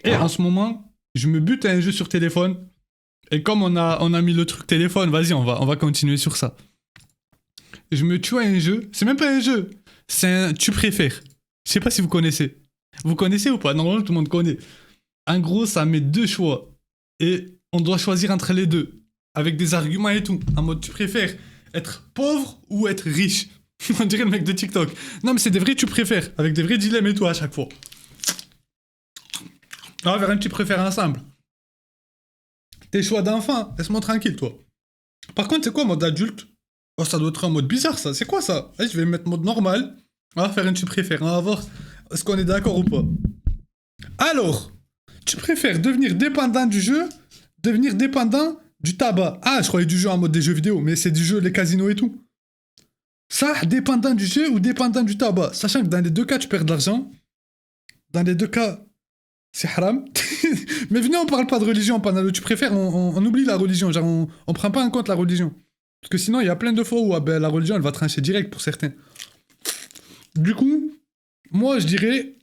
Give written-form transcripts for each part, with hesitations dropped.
Et en ce moment, je me bute à un jeu sur téléphone. Et comme on a mis le truc téléphone, vas-y, on va continuer sur ça. Je me tue à un jeu. C'est même pas un jeu. C'est un tu préfères. Je sais pas si vous connaissez. Vous connaissez ou pas? Normalement, tout le monde connaît. En gros, ça met deux choix. Et on doit choisir entre les deux. Avec des arguments et tout. En mode, tu préfères être pauvre ou être riche? On dirait le mec de TikTok. Non, mais c'est des vrais tu préfères. Avec des vrais dilemmes et tout à chaque fois. On va faire un tu préfères ensemble. Tes choix d'enfant, laisse-moi tranquille, toi. Par contre, c'est quoi mode adulte? Oh, ça doit être un mode bizarre, ça. C'est quoi ça? Allez, je vais mettre mode normal. On va faire un tu préfères. On va voir est-ce qu'on est d'accord ou pas. Alors, tu préfères devenir dépendant du jeu, devenir dépendant du tabac. Ah, je croyais du jeu en mode des jeux vidéo, mais c'est du jeu, les casinos et tout. Ça, dépendant du jeu ou dépendant du tabac. Sachant que dans les deux cas, tu perds de l'argent. Dans les deux cas, c'est haram. Mais venez, on parle pas de religion pendant le tu préfères, on oublie la religion. Genre, on prend pas en compte la religion. Parce que sinon, il y a plein de fois où ah ben, la religion, elle va trancher direct pour certains. Du coup, moi, je dirais...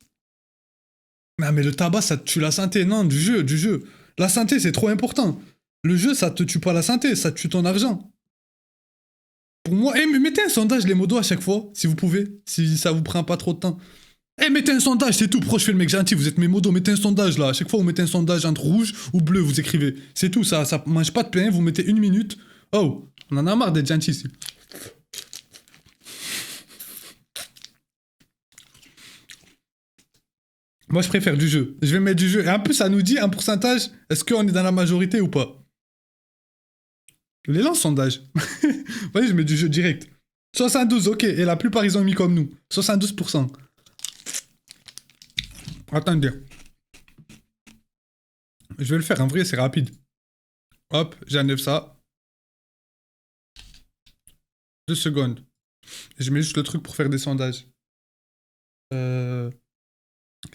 Non, mais le tabac, ça te tue la santé. Non, du jeu. La santé, c'est trop important. Le jeu, ça te tue pas la santé, ça te tue ton argent. Pour moi, mais mettez un sondage, les modos, à chaque fois, si vous pouvez. Si ça vous prend pas trop de temps. Mettez un sondage, c'est tout. Pourquoi je fais le mec gentil? Vous êtes mes modos, mettez un sondage, là. À chaque fois, vous mettez un sondage entre rouge ou bleu, vous écrivez. C'est tout, ça mange pas de pain, vous mettez 1 minute. Oh, on en a marre d'être gentil ici. Moi, je préfère du jeu. Je vais mettre du jeu. Et en plus, ça nous dit un pourcentage. Est-ce qu'on est dans la majorité ou pas? Les sondage. Voyez, je mets du jeu direct. 72, ok. Et la plupart, ils ont mis comme nous. 72%. Attendez. Je vais le faire. En vrai, c'est rapide. Hop, j'enlève ça. 2 secondes. Je mets juste le truc pour faire des sondages. Ils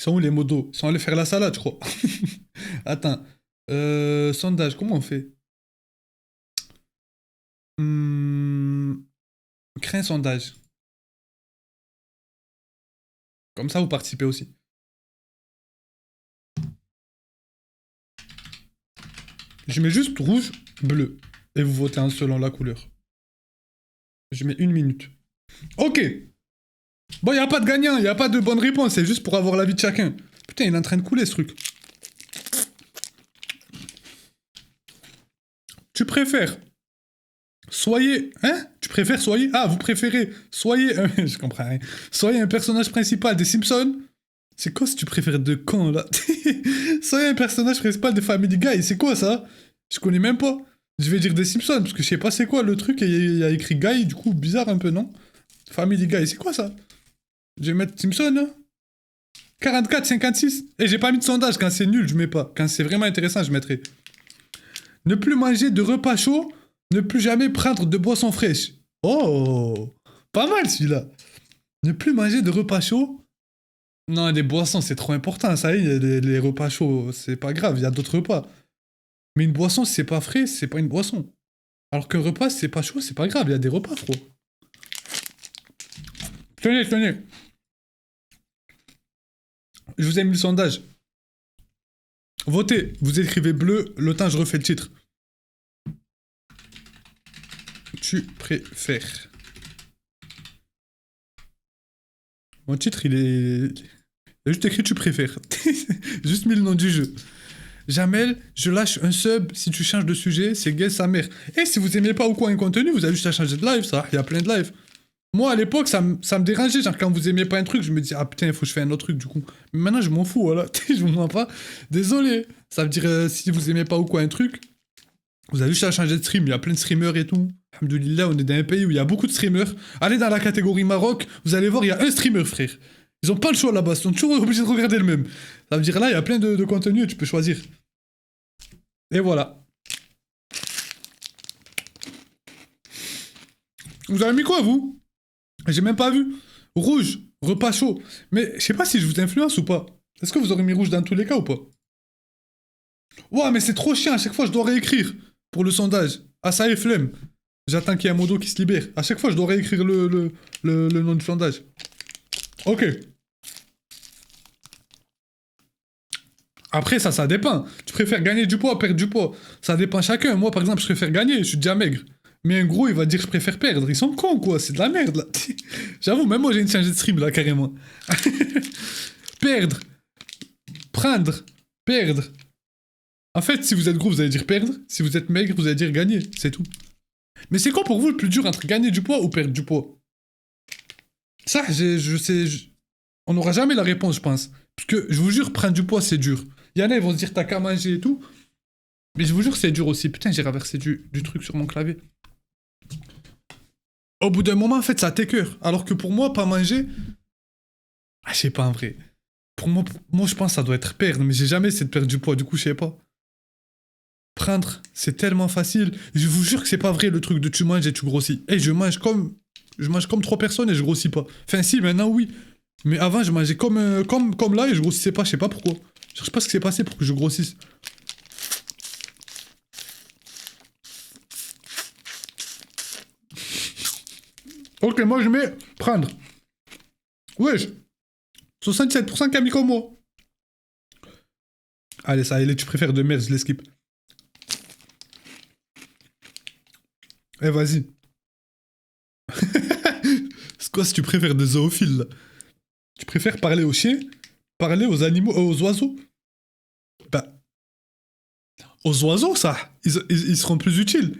sont où les modos? Ils sont allés faire la salade, je crois. Attends. Sondage, comment on fait? Créer un sondage. Comme ça, vous participez aussi. Je mets juste rouge, bleu. Et vous votez selon la couleur. Je mets 1 minute. Ok. Bon, y a pas de gagnant, y a pas de bonne réponse. C'est juste pour avoir l'avis de chacun. Putain, il est en train de couler, ce truc. Tu préfères... Soyez... Hein? Tu préfères soyez... Ah, vous préférez... Soyez... je comprends rien. Soyez un personnage principal des Simpsons. C'est quoi si tu préfères de quand, là? Soyez un personnage principal de Family Guy. C'est quoi, ça? Je connais même pas. Je vais dire des Simpsons, parce que je sais pas c'est quoi le truc. Et il y a écrit Guy, du coup, bizarre un peu, non? Family Guy, c'est quoi, ça? Je vais mettre Simpson, hein? 44, 56. Et j'ai pas mis de sondage. Quand c'est nul, je mets pas. Quand c'est vraiment intéressant, je mettrai. Ne plus manger de repas chauds. Ne plus jamais prendre de boissons fraîches. Oh, pas mal celui-là. Ne plus manger de repas chauds. Non, les boissons, c'est trop important. Ça y est, les repas chauds, c'est pas grave. Il y a d'autres repas. Mais une boisson, si c'est pas frais, c'est pas une boisson. Alors qu'un repas, si c'est pas chaud, c'est pas grave. Il y a des repas froids. Tenez. Je vous ai mis le sondage. Votez. Vous écrivez bleu. Le temps, je refais le titre. Tu préfères. Mon titre, il est... Il a juste écrit tu préfères. Juste mis le nom du jeu. Jamel, je lâche un sub si tu changes de sujet, c'est gay sa mère. Et si vous aimez pas ou quoi un contenu, vous avez juste à changer de live, ça. Il y a plein de lives. Moi, à l'époque, ça me dérangeait. Genre, quand vous aimiez pas un truc, je me disais, ah putain, il faut que je fasse un autre truc, du coup. Mais maintenant, je m'en fous, voilà. Je vous mens pas. Désolé. Ça veut dire, si vous aimez pas ou quoi un truc, vous avez juste à changer de stream. Il y a plein de streamers et tout. Alhamdoulilah, on est dans un pays où il y a beaucoup de streamers. Allez dans la catégorie Maroc, vous allez voir, il y a un streamer, frère. Ils ont pas le choix là-bas, ils sont toujours obligés de regarder le même. Ça veut dire là, il y a plein de contenu et tu peux choisir. Et voilà. Vous avez mis quoi, vous? J'ai même pas vu. Rouge, repas chaud. Mais je sais pas si je vous influence ou pas. Est-ce que vous aurez mis rouge dans tous les cas ou pas? Ouais, mais c'est trop chiant, à chaque fois je dois réécrire pour le sondage. Ah, ça est, flemme. J'attends qu'il y ait un modo qui se libère. À chaque fois je dois réécrire le nom du sondage. Ok. Après, ça dépend. Tu préfères gagner du poids ou perdre du poids? Ça dépend chacun. Moi, par exemple, je préfère gagner, je suis déjà maigre. Mais un gros, il va dire je préfère perdre. Ils sont cons, quoi. C'est de la merde, là. J'avoue, même moi, j'ai une changé de stream, là, carrément. Perdre. Prendre. Perdre. En fait, si vous êtes gros, vous allez dire perdre. Si vous êtes maigre, vous allez dire gagner. C'est tout. Mais c'est quoi pour vous le plus dur entre gagner du poids ou perdre du poids? Ça, je sais... On n'aura jamais la réponse, je pense. Parce que, je vous jure, prendre du poids, c'est dur. Il y en a, ils vont se dire t'as qu'à manger et tout. Mais je vous jure, c'est dur aussi. Putain, j'ai renversé du truc sur mon clavier. Au bout d'un moment, en fait, ça t'écœure. Alors que pour moi, pas manger... Ah, je sais pas, en vrai. Pour moi, je pense que ça doit être perdre. Mais j'ai jamais essayé de perdre du poids, du coup, je sais pas. Prendre, c'est tellement facile. Je vous jure que c'est pas vrai le truc de tu manges et tu grossis. Et je mange comme 3 personnes et je grossis pas. Enfin si, maintenant oui. Mais avant je mangeais comme là et je grossissais pas, je sais pas pourquoi. Je sais pas ce qui s'est passé pour que je grossisse. Ok, moi je mets prendre. Wesh. 67% qui a mis comme moi. Allez, ça, allez, tu préfères de merde, je l'esquipe. Eh, vas-y. C'est quoi si tu préfères des zoophiles, là? Tu préfères parler aux chiens? Parler aux animaux, aux oiseaux? Bah, aux oiseaux, ça. Ils seront plus utiles.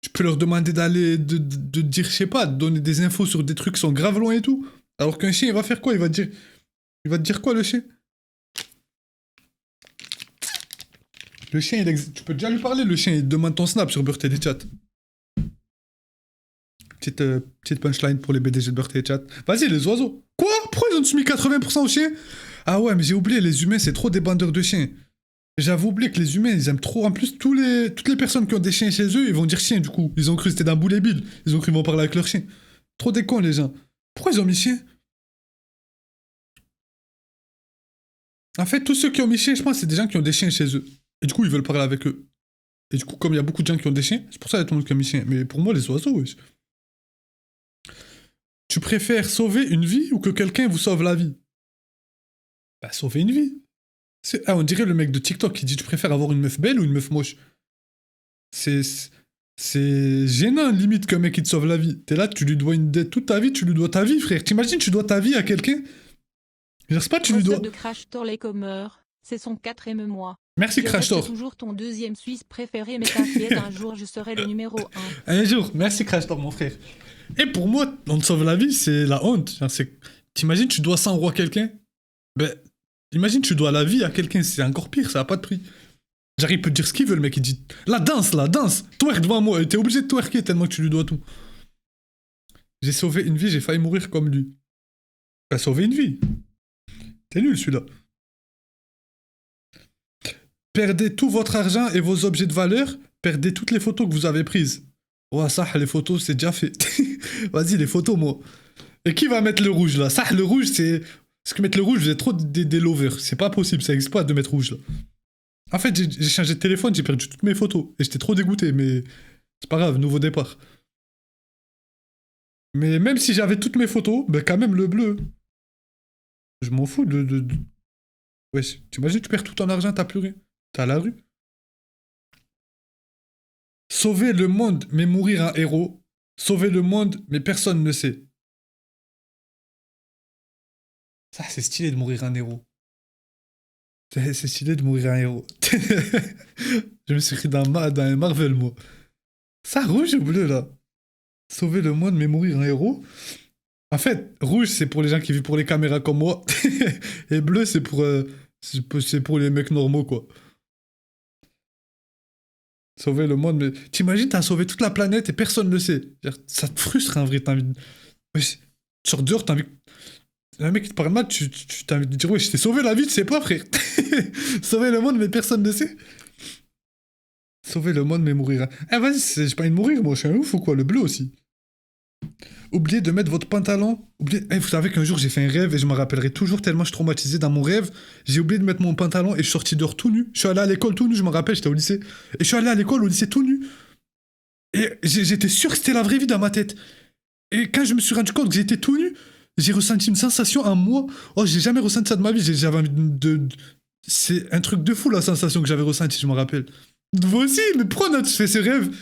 Tu peux leur demander d'aller, de dire, je sais pas, de donner des infos sur des trucs qui sont grave loin et tout. Alors qu'un chien, il va faire quoi? Il va te dire quoi, le chien? Le chien, tu peux déjà lui parler, le chien, il te demande ton snap sur Birthday Chat. Petite punchline pour les BDG de Birthday Chat. Vas-y, les oiseaux. Quoi? Pourquoi ils ont soumis 80% aux chiens? Ah ouais, mais j'ai oublié, les humains, c'est trop des bandeurs de chiens. J'avais oublié que les humains, ils aiment trop. En plus, toutes les personnes qui ont des chiens chez eux, ils vont dire chien, du coup. Ils ont cru que c'était d'un boulet bill. Ils ont cru qu'ils vont parler avec leur chien. Trop des cons, les gens. Pourquoi ils ont mis chien? En fait, tous ceux qui ont mis chien, je pense, c'est des gens qui ont des chiens chez eux. Et du coup, ils veulent parler avec eux. Et du coup, comme il y a beaucoup de gens qui ont des chiens, c'est pour ça qu'il y a tout le monde qui a mis chien. Mais pour moi, les oiseaux, wesh. Tu préfères sauver une vie ou que quelqu'un vous sauve la vie? Bah, sauver une vie. Ah, on dirait le mec de TikTok qui dit tu préfères avoir une meuf belle ou une meuf moche. C'est c'est gênant limite qu'un mec qui te sauve la vie. T'es là, tu lui dois une dette toute ta vie, tu lui dois ta vie, frère. T'imagines, tu dois ta vie à quelqu'un? Je sais pas, tu lui dois. De Crash Tor les commeurs, c'est son 4e mois. Merci Crash Tor. Je toujours ton 2e Suisse préféré, mais t'inquiète, un jour je serai le numéro 1. Un jour, merci Crash Tor, mon frère. Et pour moi, on te sauve la vie, c'est la honte. T'imagines, tu dois 100 € à quelqu'un? Ben, imagine, tu dois la vie à quelqu'un, c'est encore pire, ça a pas de prix. J'arrive, peut te dire ce qu'il veut, le mec, il dit la danse, twerk devant moi, et t'es obligé de twerker tellement que tu lui dois tout. J'ai sauvé une vie, j'ai failli mourir comme lui. T'as sauvé une vie. T'es nul celui-là. Perdez tout votre argent et vos objets de valeur, perdez toutes les photos que vous avez prises. Ouais, ça, les photos, c'est déjà fait. Vas-y, les photos, moi. Et qui va mettre le rouge, là? Ça, le rouge, c'est... Parce que mettre le rouge, vous êtes trop des lovers. C'est pas possible, ça existe pas de mettre rouge, là. En fait, j'ai changé de téléphone, j'ai perdu toutes mes photos. Et j'étais trop dégoûté, mais... C'est pas grave, nouveau départ. Mais même si j'avais toutes mes photos, ben quand même le bleu. Je m'en fous de... Wesh, t'imagines, tu perds tout ton argent, t'as plus rien. T'es à la rue. Sauver le monde, mais mourir un héros. Sauver le monde, mais personne ne sait. Ça, c'est stylé de mourir un héros. C'est stylé de mourir un héros. Je me suis pris dans un Marvel, moi. Ça, rouge ou bleu, là? Sauver le monde, mais mourir un héros. En fait, rouge, c'est pour les gens qui vivent pour les caméras comme moi. Et bleu, c'est pour les mecs normaux, quoi. Sauver le monde, mais... T'imagines, t'as sauvé toute la planète et personne ne le sait. Ça te frustre, en vrai, t'as envie de... Tu sors dehors, t'as envie... Un mec qui te parle mal, tu t'as envie de dire, ouais, je t'ai sauvé la vie, tu sais pas, frère. Sauver le monde, mais personne ne sait. Sauver le monde, mais mourir. Ah, vas-y, j'ai pas envie de mourir, moi, je suis un ouf ou quoi, le bleu aussi. Oubliez de mettre votre pantalon. Vous savez qu'un jour, j'ai fait un rêve et je me rappellerai toujours tellement je suis traumatisé dans mon rêve. J'ai oublié de mettre mon pantalon et je suis sorti dehors tout nu. Je suis allé à l'école tout nu, je me rappelle, j'étais au lycée. Et je suis allé à l'école au lycée tout nu. Et j'étais sûr que c'était la vraie vie dans ma tête. Et quand je me suis rendu compte que j'étais tout nu, j'ai ressenti une sensation en moi. Oh, j'ai jamais ressenti ça de ma vie. J'avais envie de... C'est un truc de fou la sensation que j'avais ressentie, je me rappelle. Vous aussi, mais pourquoi on a tous fait ce rêve?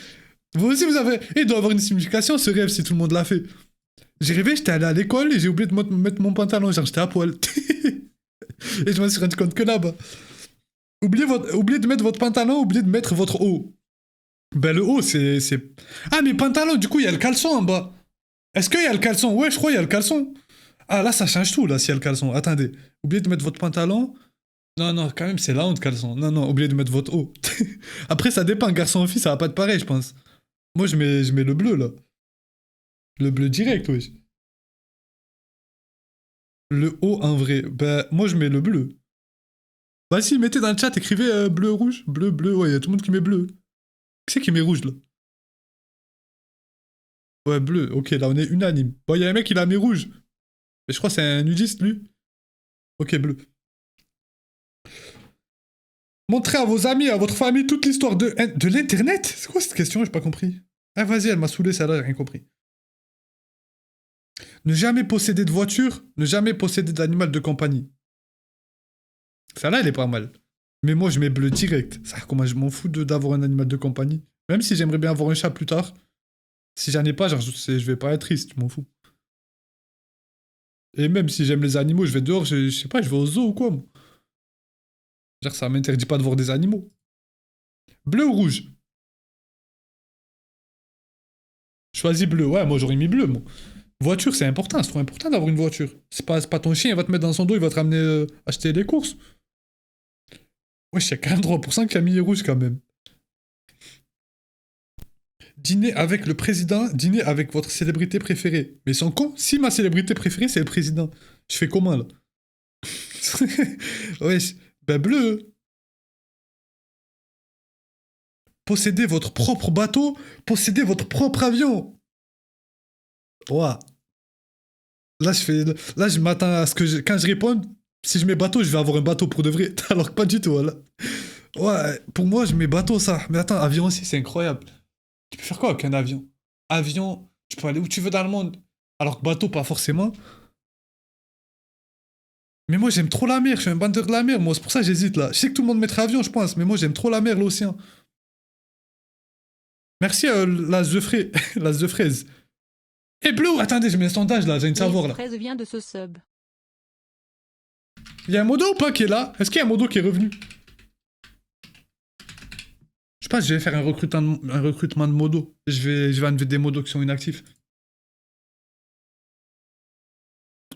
Vous aussi, vous avez. Il doit avoir une signification ce rêve si tout le monde l'a fait. J'ai rêvé, j'étais allé à l'école et j'ai oublié de mettre mon pantalon, genre j'étais à poil. Et je me suis rendu compte que là-bas. Oubliez de mettre votre pantalon, oubliez de mettre votre haut. Ben le haut, c'est. Ah, mais pantalon, du coup, il y a le caleçon en bas. Est-ce qu'il y a le caleçon? Ouais, je crois qu'il y a le caleçon. Ah, là, ça change tout, là, s'il y a le caleçon. Attendez. Oubliez de mettre votre pantalon. Non, non, quand même, c'est la honte, caleçon. Non, non, oubliez de mettre votre haut. Après, ça dépend, garçon ou fille, ça va pas être pareil, je pense. Moi, je mets le bleu, là. Le bleu direct, wesh. Le haut, en vrai. Ben, moi, je mets le bleu. Vas-y, mettez dans le chat, écrivez bleu, rouge. Bleu, bleu, ouais, y a tout le monde qui met bleu. Qui c'est qui met rouge, là? Ouais, bleu. Ok, là, on est unanime. Bon, y a un mec, il a mis rouge. Mais je crois que c'est un nudiste, lui. Ok, bleu. Montrez à vos amis, à votre famille, toute l'histoire de l'Internet. C'est quoi cette question? J'ai pas compris. Ah, vas-y, elle m'a saoulé, celle-là, j'ai rien compris. Ne jamais posséder de voiture, ne jamais posséder d'animal de compagnie. Celle-là, elle est pas mal. Mais moi, je mets bleu direct. Ça, comment je m'en fous d'avoir un animal de compagnie. Même si j'aimerais bien avoir un chat plus tard. Si j'en ai pas, genre, je vais pas être triste, je m'en fous. Et même si j'aime les animaux, je vais dehors, je sais pas, je vais au zoo ou quoi, moi. Genre, ça m'interdit pas de voir des animaux. Bleu ou rouge? Choisis bleu. Ouais, moi, j'aurais mis bleu, moi. Voiture, c'est important, c'est trop important d'avoir une voiture. C'est pas ton chien, il va te mettre dans son dos, il va te ramener acheter des courses. Wesh, y'a 43% qui a mis rouge quand même. Dîner avec le président, dîner avec votre célébrité préférée. Mais ils sont cons. Si ma célébrité préférée, c'est le président, je fais comment là? Wesh, ben bleu. Posséder votre propre bateau, posséder votre propre avion. Ouah. Là, je m'attends à ce que quand je réponds, si je mets bateau, je vais avoir un bateau pour de vrai. Alors que pas du tout, voilà. Ouais, pour moi, je mets bateau ça. Mais attends, avion aussi, c'est incroyable. Tu peux faire quoi avec un avion? Avion, tu peux aller où tu veux dans le monde. Alors que bateau, pas forcément. Mais moi, j'aime trop la mer. Je suis un bandeur de la mer. Moi, c'est pour ça que j'hésite là. Je sais que tout le monde mettrait avion, je pense. Mais moi, j'aime trop la mer, l'océan. Merci, l'as de fraise. L'as de fraise. Et bleu, attendez, je mets un sondage là. J'ai une savoir là. Fraise vient de ce sub. Il y a un modo ou pas qui est là? Est-ce qu'il y a un modo qui est revenu? Je pense que je vais faire un recrutement de modos. Je vais enlever des modos qui sont inactifs.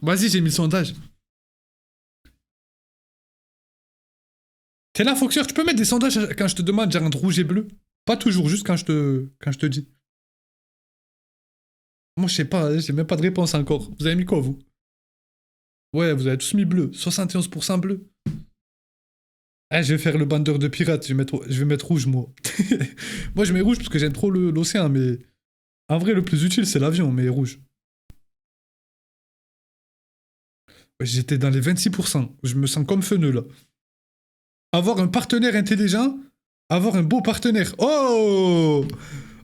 Vas-y, j'ai mis le sondage. T'es là, Foxer, tu peux mettre des sondages quand je te demande, genre entre rouge et bleu? Pas toujours, juste quand je te dis. Moi, je sais pas, j'ai même pas de réponse encore. Vous avez mis quoi, vous? Ouais, vous avez tous mis bleu. 71% bleu. Ah, je vais faire le bandeur de pirates. Je vais mettre rouge, moi. Moi, je mets rouge parce que j'aime trop l'océan, mais... En vrai, le plus utile, c'est l'avion, mais rouge. Ouais, j'étais dans les 26%. Je me sens comme feneux, là. Avoir un partenaire intelligent, avoir un beau partenaire. Oh!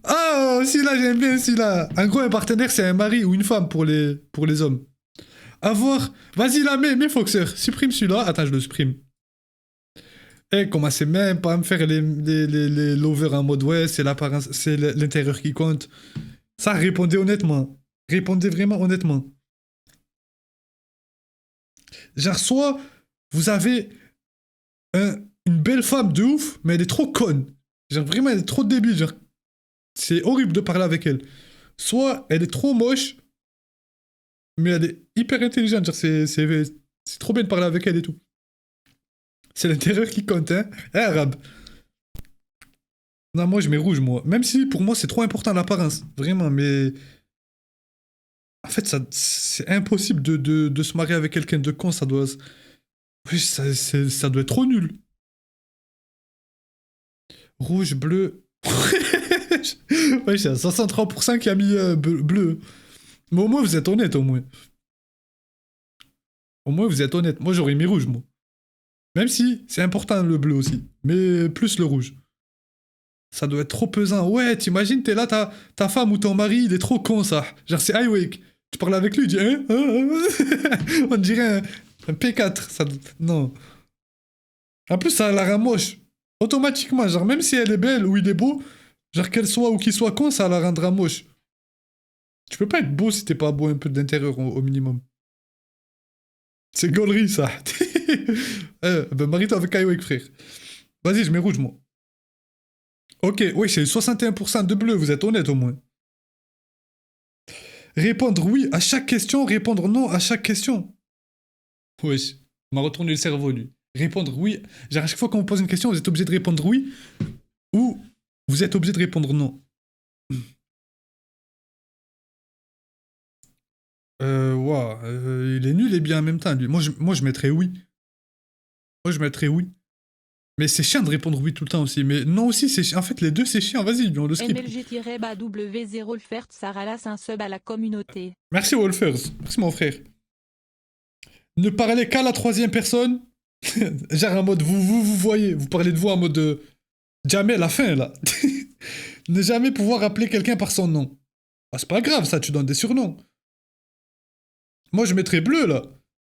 Oh, celui-là, j'aime bien celui-là. En gros, un partenaire, c'est un mari ou une femme pour les hommes. Avoir... Vas-y, là, mets Foxer. Supprime celui-là. Attends, je le supprime. Eh, commencez même pas à me faire les lovers en mode ouais, c'est l'apparence, c'est l'intérieur qui compte. Ça, répondez honnêtement. Répondez vraiment honnêtement. Genre, soit vous avez une belle femme de ouf, mais elle est trop conne. Genre, vraiment, elle est trop débile. Genre, c'est horrible de parler avec elle. Soit elle est trop moche, mais elle est hyper intelligente. Genre, c'est trop bien de parler avec elle et tout. C'est l'intérieur qui compte, hein. Eh, arabe. Non, moi, je mets rouge, moi. Même si, pour moi, c'est trop important l'apparence. Vraiment, mais... En fait, c'est impossible de se marier avec quelqu'un de con, ça doit... Oui, ça doit être trop nul. Rouge, bleu... Ouais, c'est 63% qui a mis bleu. Mais au moins, vous êtes honnête, au moins. Au moins, vous êtes honnête. Moi, j'aurais mis rouge, moi. Même si, c'est important le bleu aussi. Mais plus le rouge. Ça doit être trop pesant. Ouais, t'imagines, t'es là, ta femme ou ton mari, il est trop con, ça. Genre, c'est iWake. Tu parles avec lui, il dit, hein, On dirait un P4. Ça... Non. En plus, ça a l'air moche. Automatiquement, genre, même si elle est belle ou il est beau, genre, qu'elle soit ou qu'il soit con, ça la rendra moche. Tu peux pas être beau si t'es pas beau un peu d'intérieur au minimum. C'est gaulerie, ça. Ben, marie-toi avec Kaioek, frère. Vas-y, je mets rouge, moi. Ok, oui, c'est 61% de bleu, vous êtes honnête au moins. Répondre oui à chaque question, répondre non à chaque question. Wesh, m'a retourné le cerveau, lui. Répondre oui. Genre, à chaque fois qu'on vous pose une question, vous êtes obligé de répondre oui ou vous êtes obligé de répondre non. Ouah, il est nul et bien en même temps, lui. Moi, je mettrais oui. Moi, je mettrais oui. Mais c'est chiant de répondre oui tout le temps aussi. Mais non aussi, c'est chiant. En fait, les deux, c'est chiant. Vas-y, on le skip. MLG-BAW0 Fert Saralas un sub à la communauté. Merci, Wolfers. Merci, mon frère. Ne parlez qu'à la troisième personne. Genre en mode vous voyez. Vous parlez de vous en mode jamais la fin, là. Ne jamais pouvoir appeler quelqu'un par son nom. Ah, c'est pas grave, ça, tu donnes des surnoms. Moi, je mettrais bleu, là.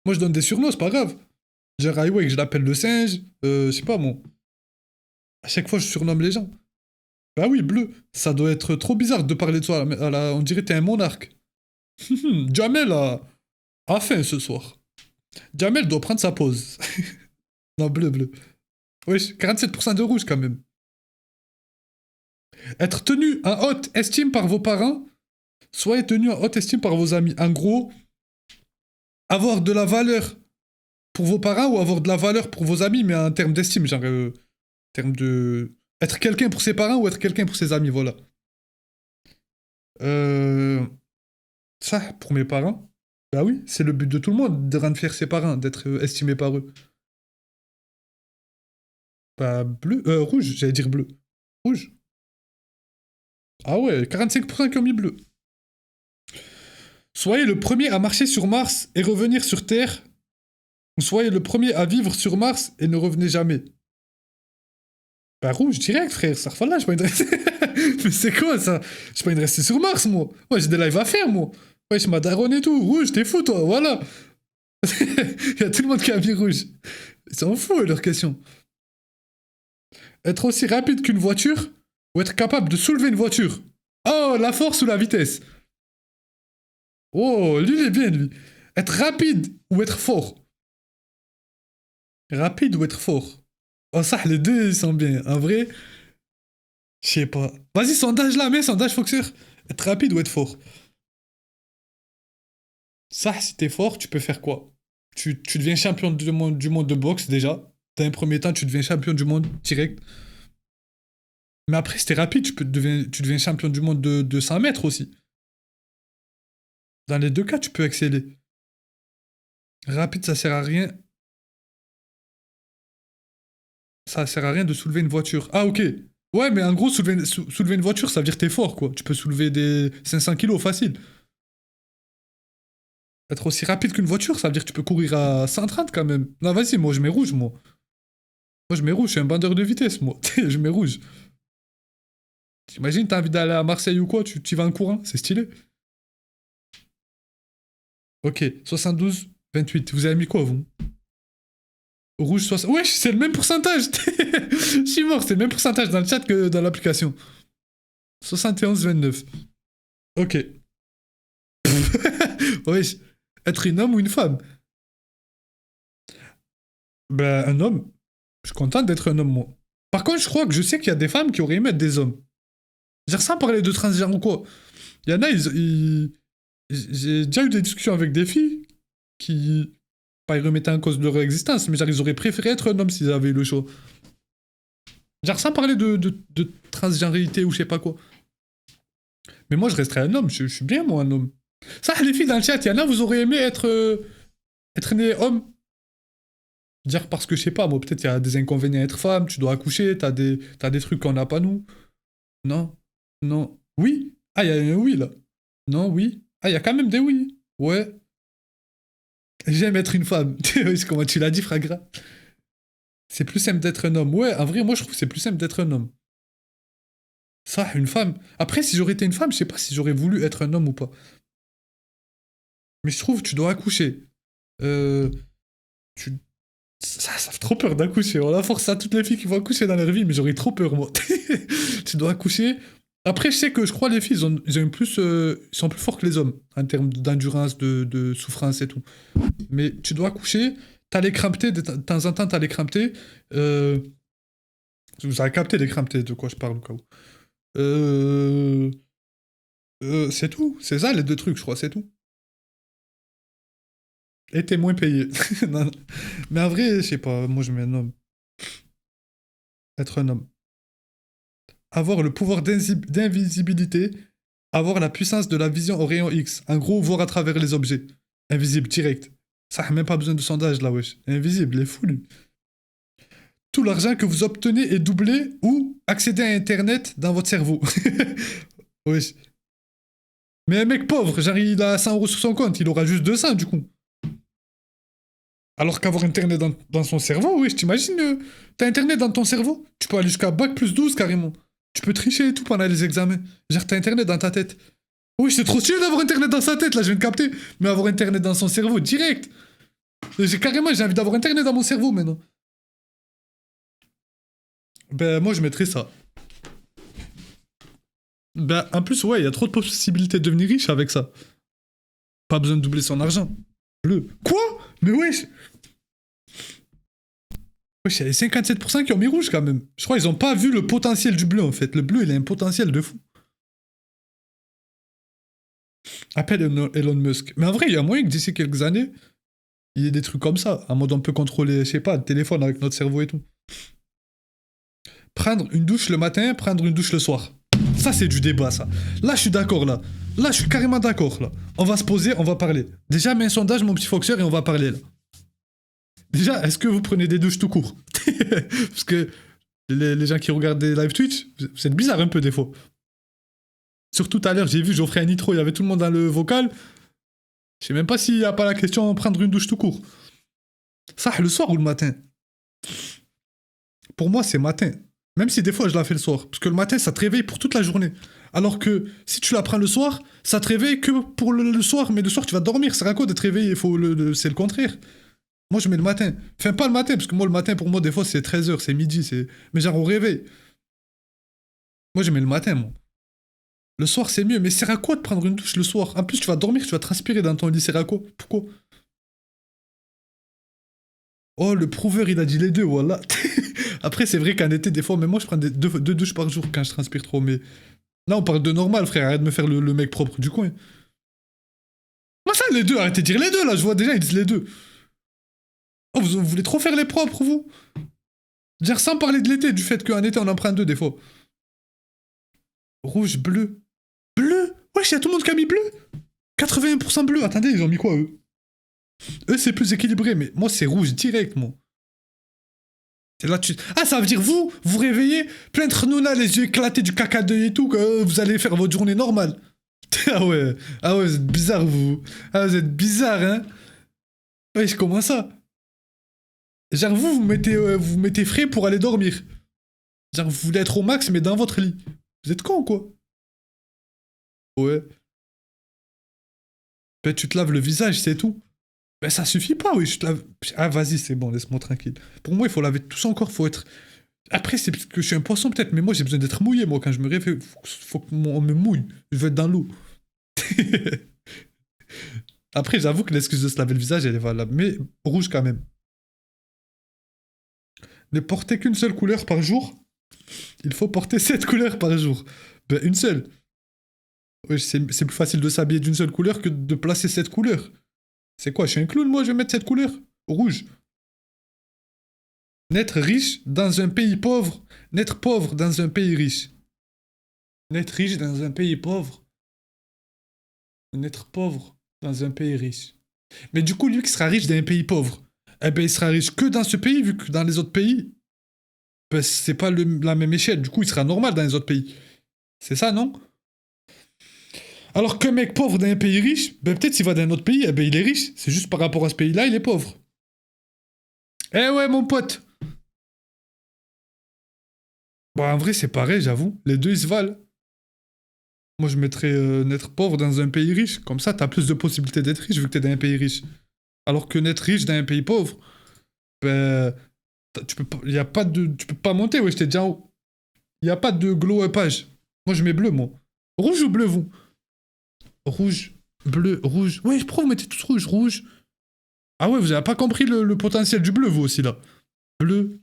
Moi, je donne des surnoms, c'est pas grave. Genre, Highway, que je l'appelle le singe. Je sais pas, moi. À chaque fois, je surnomme les gens. Bah oui, bleu. Ça doit être trop bizarre de parler de toi. On dirait que t'es un monarque. Jamel a faim ce soir. Jamel doit prendre sa pause. Non, bleu, bleu. Wesh, 47% de rouge quand même. Être tenu en haute estime par vos parents, soyez tenu en haute estime par vos amis. En gros, avoir de la valeur pour vos parents ou avoir de la valeur pour vos amis, mais en termes d'estime, genre, en termes de... Être quelqu'un pour ses parents ou être quelqu'un pour ses amis, voilà. Euh... Ça, pour mes parents, bah oui, c'est le but de tout le monde, de rendre fier ses parents, d'être estimé par eux. Bah, bleu, rouge, j'allais dire bleu. Rouge. Ah ouais, 45% qui ont mis bleu. Soyez le premier à marcher sur Mars et revenir sur Terre, ou soyez le premier à vivre sur Mars et ne revenez jamais. Bah rouge, direct, frère, ça refait là, je suis pas intéressé. Mais c'est quoi ça? Je suis pas intéressé sur Mars, moi. Moi, j'ai des lives à faire, moi. Ouais, je m'adaronne et tout. Rouge, t'es fou, toi, voilà. Il y a tout le monde qui a mis rouge. Ils s'en foutent, leur question. Être aussi rapide qu'une voiture ou être capable de soulever une voiture. Oh, la force ou la vitesse. Oh, lui, il est bien, lui. Être rapide ou être fort. Rapide ou être fort. Oh, ça, les deux, ils sont bien. En vrai, je sais pas. Vas-y, sondage là, mais sondage Foxer. Être rapide ou être fort. Ça, si t'es fort, tu peux faire quoi? Tu deviens champion du monde de boxe déjà. Dans un premier temps, tu deviens champion du monde direct. Mais après, si t'es rapide, tu deviens champion du monde de 100 mètres aussi. Dans les deux cas, tu peux exceller. Rapide, ça sert à rien. Ça sert à rien de soulever une voiture. Ah, ok. Ouais, mais en gros, soulever une voiture, ça veut dire que t'es fort, quoi. Tu peux soulever des 500 kilos facile. Être aussi rapide qu'une voiture, ça veut dire que tu peux courir à 130 quand même. Non, vas-y, moi, je mets rouge, moi. Moi, je mets rouge, je suis un bandeur de vitesse, moi. Je mets rouge. T'imagines, t'as envie d'aller à Marseille ou quoi, tu y vas en courant, c'est stylé. Ok, 72, 28. Vous avez mis quoi, vous? Rouge, 60. Wesh, c'est le même pourcentage. Je suis mort, c'est le même pourcentage dans le chat que dans l'application. 71, 29. Ok. Wesh, être un homme ou une femme? Ben, un homme. Je suis content d'être un homme, moi. Par contre, je crois que je sais qu'il y a des femmes qui auraient aimé être des hommes. Genre, sans parler de transgenre ou quoi. Il y en a, j'ai déjà eu des discussions avec des filles qui, pas ils remettaient en cause de leur existence, mais genre ils auraient préféré être un homme s'ils avaient eu le choix. Genre sans parler de transgenralité ou je sais pas quoi. Mais moi je resterais un homme, je suis bien moi un homme. Ça les filles dans le chat, il y en a, vous aurez aimé être né homme. Dire parce que je sais pas, moi peut-être il y a des inconvénients à être femme, tu dois accoucher, t'as des trucs qu'on n'a pas nous. Non, non, oui. Ah il y a un oui là. Non, oui. Ah il y a quand même des oui. Ouais. J'aime être une femme. Comment tu l'as dit, Fragra? C'est plus simple d'être un homme. Ouais, en vrai, moi, je trouve que c'est plus simple d'être un homme. Ça, une femme. Après, si j'aurais été une femme, je sais pas si j'aurais voulu être un homme ou pas. Mais je trouve que tu dois accoucher. Euh, tu, Ça fait trop peur d'accoucher. On la force à toutes les filles qui vont accoucher dans leur vie, mais j'aurais trop peur, moi. Tu dois accoucher. Après, je sais que je crois les filles, ils ont plus, ils sont plus forts que les hommes en termes d'endurance, de souffrance et tout. Mais tu dois accoucher, t'as les cramptés, de temps en temps, t'as les cramptés. Vous avez capté les cramptés de quoi je parle au cas où. C'est tout. C'est ça les deux trucs, je crois, c'est tout. Et t'es moins payé. Non, non. Mais en vrai, je sais pas, moi je mets un homme. Être un homme. Avoir le pouvoir d'invisibilité. Avoir la puissance de la vision au rayon X. En gros, voir à travers les objets. Invisible, direct. Ça n'a même pas besoin de sondage là, wesh. Invisible, il est fou lui. Tout l'argent que vous obtenez est doublé ou accéder à Internet dans votre cerveau. Wesh. Mais un mec pauvre, genre il a 100 euros sur son compte, il aura juste 200 du coup. Alors qu'avoir Internet dans son cerveau, oui, t'imagines, t'as Internet dans ton cerveau, tu peux aller jusqu'à bac plus 12 carrément. Tu peux tricher et tout pendant les examens. Genre, t'as Internet dans ta tête. Oui, c'est trop stylé d'avoir Internet dans sa tête, là, je viens de capter. Mais avoir Internet dans son cerveau, direct. J'ai envie d'avoir Internet dans mon cerveau maintenant. Ben, moi, je mettrais ça. Ben, en plus, ouais, il y a trop de possibilités de devenir riche avec ça. Pas besoin de doubler son argent. Bleu. Quoi? Mais wesh. Wesh, il y a les 57% qui ont mis rouge quand même. Je crois qu'ils ont pas vu le potentiel du bleu en fait. Le bleu, il a un potentiel de fou. Appelle Elon Musk. Mais en vrai, il y a moyen que d'ici quelques années, il y ait des trucs comme ça. En mode on peut contrôler, je sais pas, le téléphone avec notre cerveau et tout. Prendre une douche le matin, prendre une douche le soir. Ça, c'est du débat, ça. Là, je suis d'accord, là. Là, je suis carrément d'accord, là. On va se poser, on va parler. Déjà, mets un sondage, mon petit Foxer, et on va parler, là. Déjà, est-ce que vous prenez des douches tout court? Parce que les gens qui regardent des live Twitch, c'est bizarre un peu des fois. Surtout tout à l'heure, j'ai vu Geoffrey un Nitro, il y avait tout le monde dans le vocal. Je sais même pas s'il n'y a pas la question prendre une douche tout court. Ça, le soir ou le matin? Pour moi, c'est matin. Même si des fois je la fais le soir. Parce que le matin, ça te réveille pour toute la journée. Alors que si tu la prends le soir, ça te réveille que pour le soir. Mais le soir, tu vas dormir. C'est à quoi d'être réveillé? C'est le contraire. Moi, je mets le matin. Enfin, pas le matin, parce que moi, le matin, pour moi, des fois, c'est 13h, c'est midi. Mais genre au réveil. Moi, je mets le matin, moi. Le soir, c'est mieux. Mais c'est à quoi de prendre une douche le soir? En plus, tu vas dormir, tu vas transpirer dans ton lit. C'est à quoi? Pourquoi? Oh, le prouveur, il a dit les deux, voilà. Après, c'est vrai qu'en été, des fois, même moi, je prends deux douches par jour quand je transpire trop. Mais là, on parle de normal, frère. Arrête de me faire le mec propre du coin. Moi, ça, les deux, arrêtez de dire les deux, là. Je vois déjà, ils disent les deux. Oh, vous voulez trop faire les propres, vous? Dire sans parler de l'été, du fait qu'en été, on en prend deux, des fois. Rouge, bleu. Bleu? Wesh, y'a tout le monde qui a mis bleu? 81% bleu. Attendez, ils ont mis quoi, eux? Eux, c'est plus équilibré, mais moi, c'est rouge direct, moi. Et là, ah, ça veut dire vous réveillez, plein de renounas, les yeux éclatés du caca d'œil et tout, que vous allez faire votre journée normale. Ah ouais, vous êtes bizarre, vous. Ah, vous êtes bizarre, hein. Wesh, comment ça? Genre, vous mettez frais pour aller dormir. Genre, vous voulez être au max, mais dans votre lit. Vous êtes con, quoi. Ouais. Ben, tu te laves le visage, c'est tout. Ben, ça suffit pas, oui. Je te lave... Ah, vas-y, c'est bon, laisse-moi tranquille. Pour moi, il faut laver tout son corps, faut être... Après, c'est parce que je suis un poisson, peut-être, mais moi, j'ai besoin d'être mouillé, moi, quand je me réveille. Faut qu'on me mouille. Je veux être dans l'eau. Après, j'avoue que l'excuse de se laver le visage, elle est valable. Mais rouge, quand même. Ne porter qu'une seule couleur par jour. Il faut porter 7 couleurs par jour. Ben, une seule. Oui, c'est plus facile de s'habiller d'une seule couleur que de placer 7 couleurs. C'est quoi, je suis un clown, moi, je vais mettre cette couleur? Rouge. Naître riche dans un pays pauvre. Naître pauvre dans un pays riche. Naître riche dans un pays pauvre. Naître pauvre dans un pays riche. Mais du coup, lui qui sera riche dans un pays pauvre, eh ben, il sera riche que dans ce pays, vu que dans les autres pays, ben, c'est pas la même échelle. Du coup, il sera normal dans les autres pays. C'est ça, non? Alors qu'un mec pauvre dans un pays riche, ben peut-être s'il va dans un autre pays, eh ben il est riche. C'est juste par rapport à ce pays-là, il est pauvre. Eh ouais, mon pote. Bon, en vrai, c'est pareil, j'avoue. Les deux, ils se valent. Moi, je mettrais naître pauvre dans un pays riche. Comme ça, t'as plus de possibilités d'être riche vu que t'es dans un pays riche. Alors que naître riche dans un pays pauvre, Ben, y a pas de, tu peux pas monter, ouais, j'étais déjà en haut. Y a pas de glow upage. Moi, je mets bleu, moi. Rouge ou bleu, vous? Rouge, bleu, rouge. Ouais, pourquoi vous mettez tous rouge, rouge? Ah ouais, vous avez pas compris le potentiel du bleu, vous aussi, là. Bleu,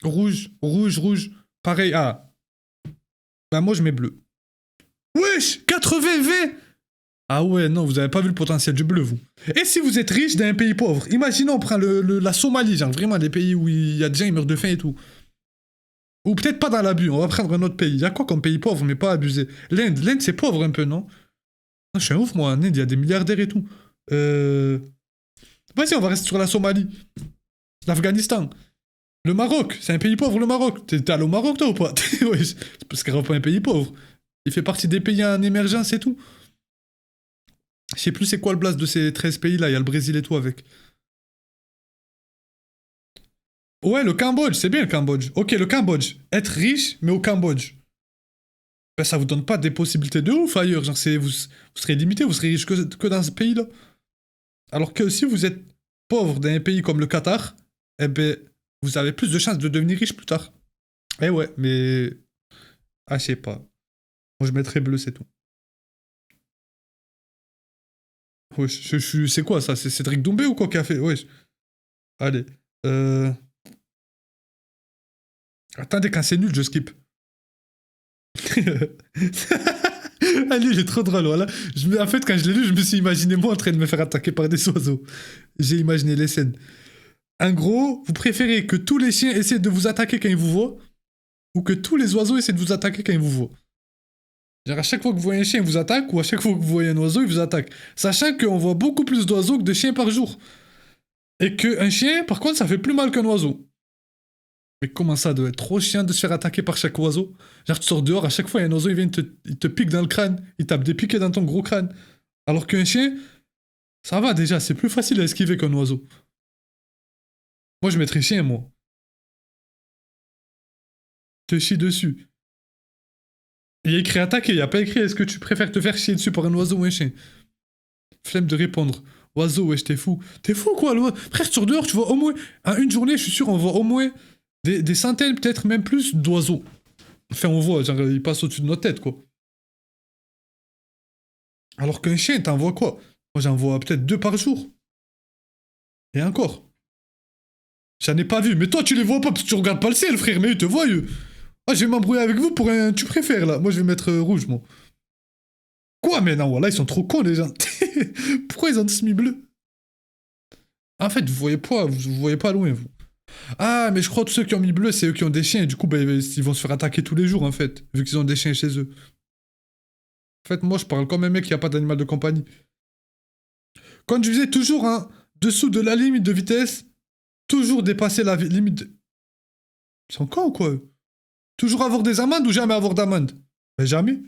rouge, rouge, rouge. Pareil, ah. Bah, moi, je mets bleu. Wesh, 80 V. Ah ouais, non, vous avez pas vu le potentiel du bleu, vous. Et si vous êtes riche dans un pays pauvre? Imaginons, on prend la Somalie, genre vraiment des pays où il y a des gens, ils meurent de faim et tout. Ou peut-être pas dans l'abus, on va prendre un autre pays. Il y a quoi comme pays pauvre, mais pas abusé? L'Inde, c'est pauvre un peu, non? Non, je suis un ouf, moi, en Inde, il y a des milliardaires et tout. Vas-y, on va rester sur la Somalie. L'Afghanistan. Le Maroc, c'est un pays pauvre, le Maroc. T'es allé au Maroc, toi, ou pas? Ouais, c'est parce qu'il n'y a pas un pays pauvre. Il fait partie des pays en émergence et tout. Je sais plus c'est quoi le blast de ces 13 pays-là, il y a le Brésil et tout avec. Ouais, le Cambodge, c'est bien le Cambodge. Ok, le Cambodge. Être riche, mais au Cambodge. Ben, ça vous donne pas des possibilités de ouf ailleurs. Genre, vous serez limité, vous serez riche que dans ce pays-là. Alors que si vous êtes pauvre dans un pays comme le Qatar, eh ben, vous avez plus de chances de devenir riche plus tard. Eh ouais, mais... Ah, je sais pas. Moi, je mettrais bleu, c'est tout. Ouais, c'est quoi ça? C'est Cédric Doumbé ou quoi qui a fait? Ouais. Allez. Attendez, quand c'est nul, je skip. Ah, lui, il est trop drôle, voilà. En fait, quand je l'ai lu, je me suis imaginé moi en train de me faire attaquer par des oiseaux. J'ai imaginé les scènes. En gros, vous préférez que tous les chiens essaient de vous attaquer quand ils vous voient ou que tous les oiseaux essaient de vous attaquer quand ils vous voient? Genre, à chaque fois que vous voyez un chien, il vous attaque ou à chaque fois que vous voyez un oiseau, il vous attaque. Sachant qu'on voit beaucoup plus d'oiseaux que de chiens par jour. Et qu'un chien, par contre, ça fait plus mal qu'un oiseau. Mais comment ça doit être trop chiant de se faire attaquer par chaque oiseau? Genre, tu sors dehors, à chaque fois, il y a un oiseau, il te pique dans le crâne, il tape des piquets dans ton gros crâne. Alors qu'un chien, ça va déjà, c'est plus facile à esquiver qu'un oiseau. Moi, je mettrais chien, moi. Te chie dessus. Il y a écrit attaquer, il n'y a pas écrit est-ce que tu préfères te faire chier dessus par un oiseau ou un chien? Flemme de répondre. Oiseau, wesh, t'es fou. T'es fou, quoi, l'oiseau. Frère, sur dehors, tu vois au moins. En une journée, je suis sûr, on voit au moins des centaines, peut-être même plus d'oiseaux. Enfin, on voit, genre, ils passent au-dessus de notre tête, quoi. Alors qu'un chien, t'en vois quoi? Moi, j'en vois peut-être 2 par jour. Et encore. J'en ai pas vu. Mais toi, tu les vois pas parce que tu regardes pas le ciel, frère. Mais ils te voient, eux. Ah, je vais m'embrouiller avec vous pour un. Tu préfères, là. Moi, je vais mettre rouge, moi. Quoi? Mais non, voilà, ils sont trop cons, les gens. Pourquoi ils ont tous mis bleu? En fait, vous voyez pas loin, vous. Ah, mais je crois que tous ceux qui ont mis bleu, c'est eux qui ont des chiens. Et du coup, bah, ils vont se faire attaquer tous les jours, en fait. Vu qu'ils ont des chiens chez eux. En fait, moi, je parle comme un mec qui a pas d'animal de compagnie. Conduisez toujours en dessous de la limite de vitesse. Toujours dépasser la limite. Ils sont cons ou quoi? Toujours avoir des amendes ou jamais avoir d'amende? Mais jamais.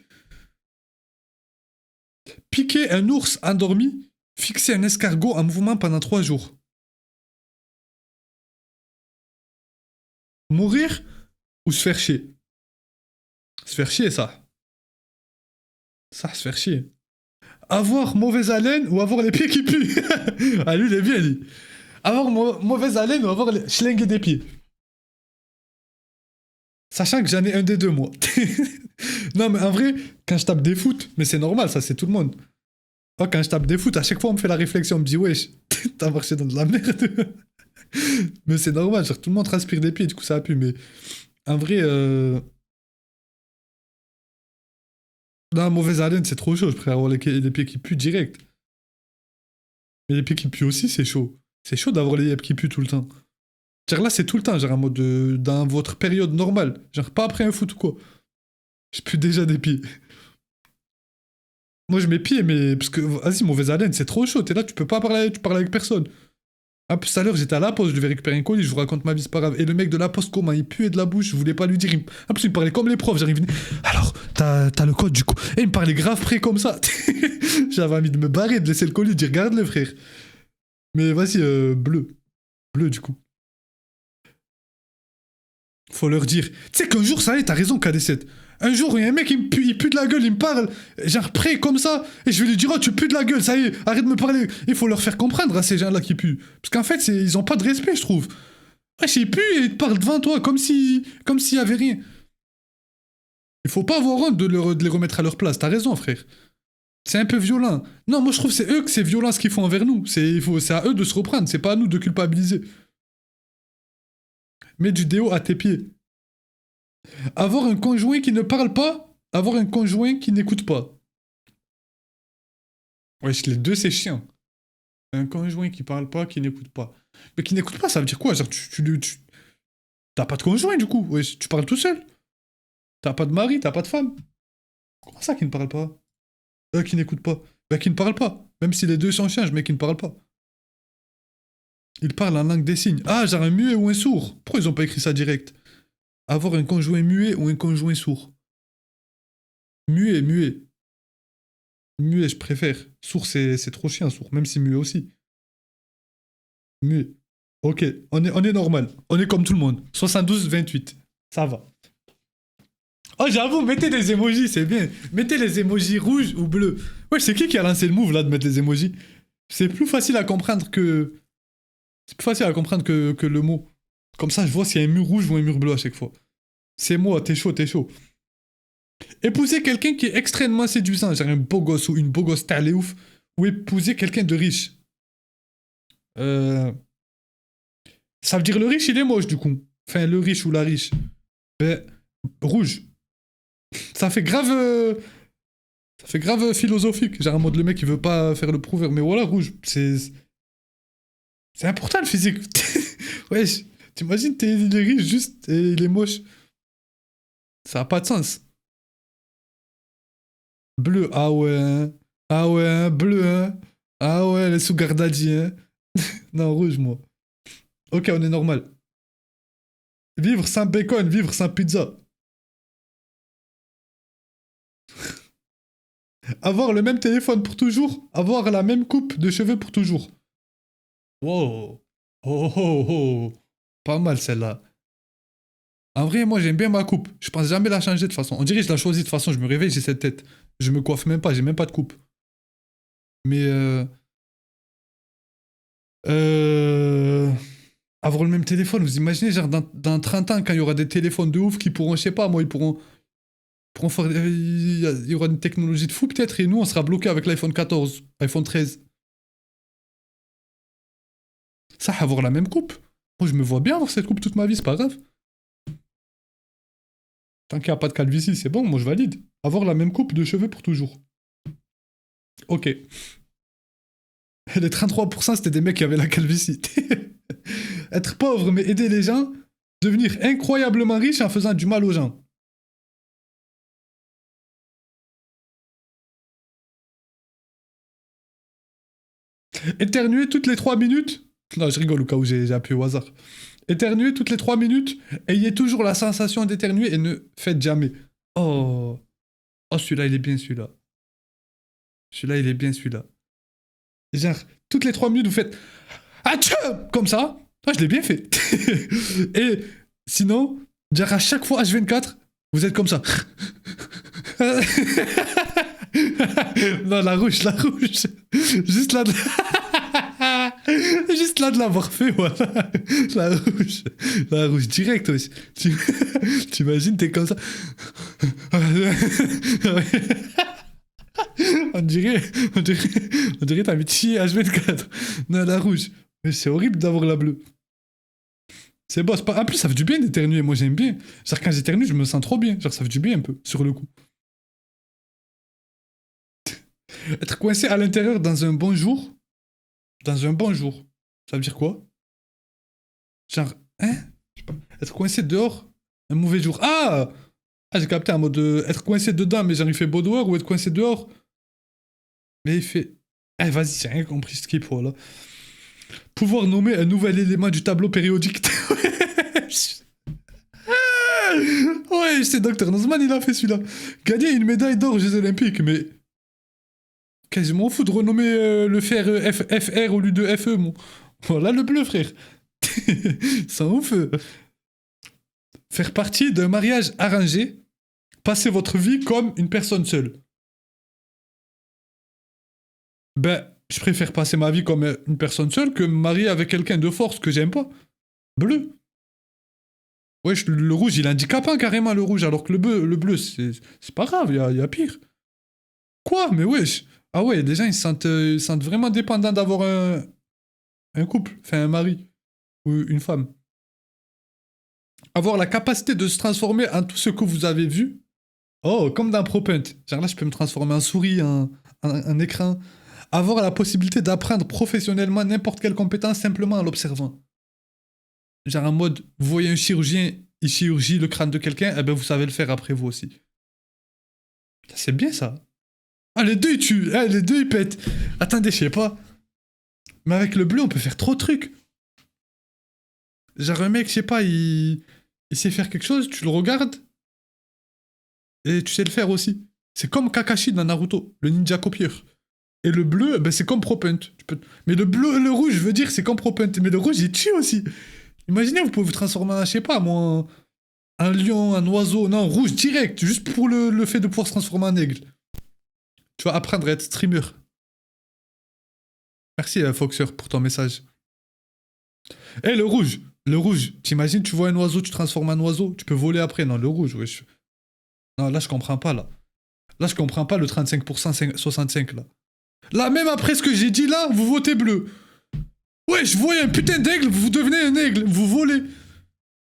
Piquer un ours endormi. Fixer un escargot en mouvement pendant 3 jours. Mourir ou se faire chier? Se faire chier, ça. Ça, se faire chier. Avoir mauvaise haleine ou avoir les pieds qui puent? Ah, lui, il est bien, lui. Avoir mauvaise haleine ou avoir les schlinguer des pieds? Sachant que j'en ai un des deux, moi. Non, mais en vrai, quand je tape des foot, mais c'est normal, ça, c'est tout le monde. Moi, quand je tape des foot, à chaque fois, on me fait la réflexion, on me dit, wesh, t'as marché dans de la merde. Mais c'est normal, genre, tout le monde transpire des pieds, du coup, ça a pu. Mais en vrai, non, mauvaise haleine, c'est trop chaud. Je préfère avoir les pieds qui puent direct. Mais les pieds qui puent aussi, c'est chaud. C'est chaud d'avoir les yeux qui puent tout le temps. Genre là, c'est tout le temps, genre en mode dans votre période normale. Genre pas après un foot ou quoi. Je pue déjà des pieds. Moi, je mets pieds, mais. Parce que, vas-y, mauvaise haleine, c'est trop chaud. T'es là, tu peux pas parler, tu parles avec personne. Ah, tout à l'heure, j'étais à la poste, je devais récupérer un colis, je vous raconte ma vie, c'est pas grave. Et le mec de la poste, comment il puait de la bouche, je voulais pas lui dire. En plus, il me parlait comme les profs, j'arrive. Alors, t'as le code du coup. Et il me parlait grave près comme ça. J'avais envie de me barrer, de laisser le colis, de dire regarde le frère. Mais vas-y, bleu. Bleu du coup. Faut leur dire. Tu sais qu'un jour, ça y est, t'as raison, KD7. Un jour, il y a un mec, il pue de la gueule, il me parle, genre prêt comme ça, et je vais lui dire, oh, tu pues de la gueule, ça y est, arrête de me parler. Il faut leur faire comprendre à ces gens-là qui puent. Parce qu'en fait, ils ont pas de respect, je trouve. Wesh, ils puent et ils te parlent devant toi, comme s'il y avait rien. Il faut pas avoir honte de les remettre à leur place, t'as raison, frère. C'est un peu violent. Non, moi je trouve que c'est eux que c'est violent ce qu'ils font envers nous. C'est à eux de se reprendre, c'est pas à nous de culpabiliser. Mets du déo à tes pieds. Avoir un conjoint qui ne parle pas, avoir un conjoint qui n'écoute pas. Wesh, les deux c'est chiant. Un conjoint qui parle pas, qui n'écoute pas. Mais qui n'écoute pas, ça veut dire quoi? Genre, t'as pas de conjoint du coup, wesh, tu parles tout seul. T'as pas de mari, t'as pas de femme. Comment ça qui ne parle pas? Qui n'écoute pas. Bah qui ne parle pas. Même si les deux s'enchangent, mais qui ne parle pas. Il parle en langue des signes. Ah, genre un muet ou un sourd. Pourquoi ils ont pas écrit ça direct? Avoir un conjoint muet ou un conjoint sourd. Muet, muet. Muet, je préfère. Sourd, c'est trop chiant, sourd. Même si muet aussi. Muet. Ok, on est normal. On est comme tout le monde. 72-28. Ça va. Oh, j'avoue, mettez des emojis, c'est bien. Mettez les emojis rouges ou bleus. Ouais, c'est qui a lancé le move là de mettre les emojis? C'est plus facile à comprendre que. C'est plus facile à comprendre que le mot. Comme ça, je vois s'il y a un mur rouge ou un mur bleu à chaque fois. C'est moi, t'es chaud, t'es chaud. Épouser quelqu'un qui est extrêmement séduisant, genre un beau gosse ou une beau gosse t'as les ouf. Ou épouser quelqu'un de riche. Ça veut dire le riche, il est moche du coup. Enfin, le riche ou la riche. Ben, rouge. Ça fait grave. Ça fait grave philosophique. Genre en mode le mec il veut pas faire le prouveur. Mais voilà, rouge. C'est important le physique. Wesh. T'imagines, il est riche juste et il est moche. Ça a pas de sens. Bleu, ah ouais. Ah ouais, bleu, hein. Ah ouais, les sugar daddy, hein. Non, rouge, moi. Ok, on est normal. Vivre sans bacon, vivre sans pizza. Avoir le même téléphone pour toujours, avoir la même coupe de cheveux pour toujours. Wow. Oh oh oh. Pas mal celle-là. En vrai, moi j'aime bien ma coupe. Je pense jamais la changer de toute façon. On dirait que je la choisis de toute façon. Je me réveille, j'ai cette tête. Je me coiffe même pas, j'ai même pas de coupe. Mais avoir le même téléphone, vous imaginez, genre dans 30 ans, quand il y aura des téléphones de ouf qui pourront, je sais pas, moi, ils pourront faire. Il y aura une technologie de fou peut-être, et nous, on sera bloqué avec l'iPhone 14, iPhone 13. Ça, avoir la même coupe. Moi, je me vois bien avoir cette coupe toute ma vie, c'est pas grave. Tant qu'il n'y a pas de calvitie, c'est bon, moi je valide. Avoir la même coupe de cheveux pour toujours. Ok. Les 33%, c'était des mecs qui avaient la calvitie. Être pauvre mais aider les gens. Devenir incroyablement riche en faisant du mal aux gens. Éternuer toutes les 3 minutes. Non, je rigole au cas où j'ai appuyé au hasard. Éternuer toutes les 3 minutes. Ayez toujours la sensation d'éternuer et ne faites jamais. Oh. Oh, celui-là, il est bien, celui-là. Celui-là, il est bien, celui-là. Genre, toutes les 3 minutes, vous faites Atchou comme ça. Ah, je l'ai bien fait. Et sinon, genre à chaque fois H24, vous êtes comme ça. Non, la rouge, la rouge. Juste là de... Juste là de l'avoir fait, voilà. La rouge direct aussi. T'imagines, t'es comme ça. On dirait t'as mis chier H24. Non, la rouge. Mais c'est horrible d'avoir la bleue. C'est bon, c'est pas... En plus, ça fait du bien d'éternuer, moi j'aime bien. Genre quand j'éternue, je me sens trop bien. Genre ça fait du bien un peu, sur le coup. Être coincé à l'intérieur dans un bon jour. Dans un bon jour. Ça veut dire quoi? Genre, hein? Je sais pas. Être coincé dehors, un mauvais jour. Ah! Ah, j'ai capté en mode être coincé dedans, mais genre il fait beau dehors, ou être coincé dehors. Mais il fait. Eh, vas-y, j'ai rien compris ce qu'il faut là. Pouvoir nommer un nouvel élément du tableau périodique. Ouais, c'est Dr. Nozman, il a fait celui-là. Gagner une médaille d'or aux Jeux Olympiques, mais. Quasiment fou de renommer le fer FR au lieu de FE, mon. Voilà le bleu, frère. C'est ouf. Faire partie d'un mariage arrangé. passer votre vie comme une personne seule. Ben, je préfère passer ma vie comme une personne seule que me marier avec quelqu'un de force que j'aime pas. Bleu. Wesh, le rouge, il est handicapant carrément, le rouge, alors que le bleu c'est pas grave, y a pire. Quoi? Mais wesh. Ah ouais, des gens, ils se sentent vraiment dépendants d'avoir un couple, enfin un mari, ou une femme. Avoir la capacité de se transformer en tout ce que vous avez vu. Oh, comme dans ProPaint. Genre là, je peux me transformer en souris, en écran. Avoir la possibilité d'apprendre professionnellement n'importe quelle compétence simplement en l'observant. Genre en mode, vous voyez un chirurgien, il chirurgie le crâne de quelqu'un, eh ben vous savez le faire après vous aussi. C'est bien ça. Ah, les deux ils tuent, ah, les deux ils pètent. Attendez, je sais pas. Mais avec le bleu, on peut faire trop de trucs. Genre un mec, je sais pas, il sait faire quelque chose, tu le regardes, et tu sais le faire aussi. C'est comme Kakashi dans Naruto, le ninja copieur. Et le bleu, ben c'est comme ProPaint. Mais le bleu, le rouge, je veux dire, c'est comme ProPaint. Mais le rouge, il tue aussi. Imaginez, vous pouvez vous transformer en, je sais pas, moi, un lion, un oiseau. Non, rouge direct, juste pour le fait de pouvoir se transformer en aigle. Tu vas apprendre à être streamer. Merci, Foxer, pour ton message. Eh, le rouge, t'imagines, tu vois un oiseau, tu transformes en oiseau, tu peux voler après. Non, le rouge, wesh. Non, là, je comprends pas, là. Là, je comprends pas le 35%, 65, là. Là, même après ce que j'ai dit, là, vous votez bleu. Ouais, je voyais un putain d'aigle, vous devenez un aigle, vous volez.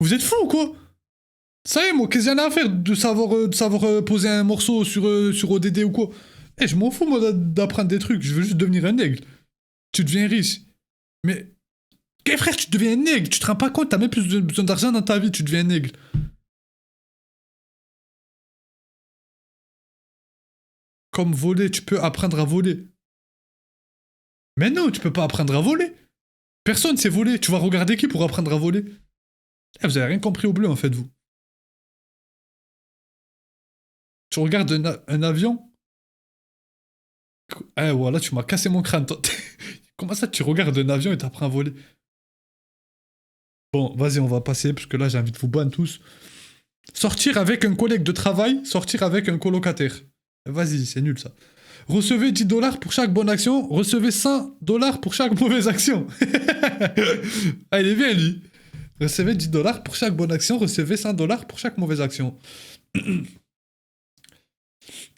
Vous êtes fou ou quoi? Ça y est, moi, qu'est-ce qu'il y en a à faire de savoir poser un morceau sur ODD ou quoi? Eh, je m'en fous, moi, d'apprendre des trucs, je veux juste devenir un aigle. Tu deviens riche. Mais, eh, frère, tu deviens un aigle, tu te rends pas compte, t'as même plus besoin d'argent dans ta vie, tu deviens un aigle. Comme voler, tu peux apprendre à voler. Mais non, tu peux pas apprendre à voler. Personne sait voler. Tu vas regarder qui pour apprendre à voler? Eh, vous avez rien compris au bleu, en fait, vous. Tu regardes un avion. Eh, voilà, tu m'as cassé mon crâne, toi. Comment ça, tu regardes un avion et t'apprends à voler? Bon, vas-y, on va passer, parce que là, j'ai envie de vous banner tous. Sortir avec un collègue de travail, sortir avec un colocataire. Vas-y, c'est nul, ça. Recevez 10 dollars pour chaque bonne action, recevez 100 dollars pour chaque mauvaise action. Ah, il est bien, lui. Recevez 10 dollars pour chaque bonne action, recevez 100 dollars pour chaque mauvaise action.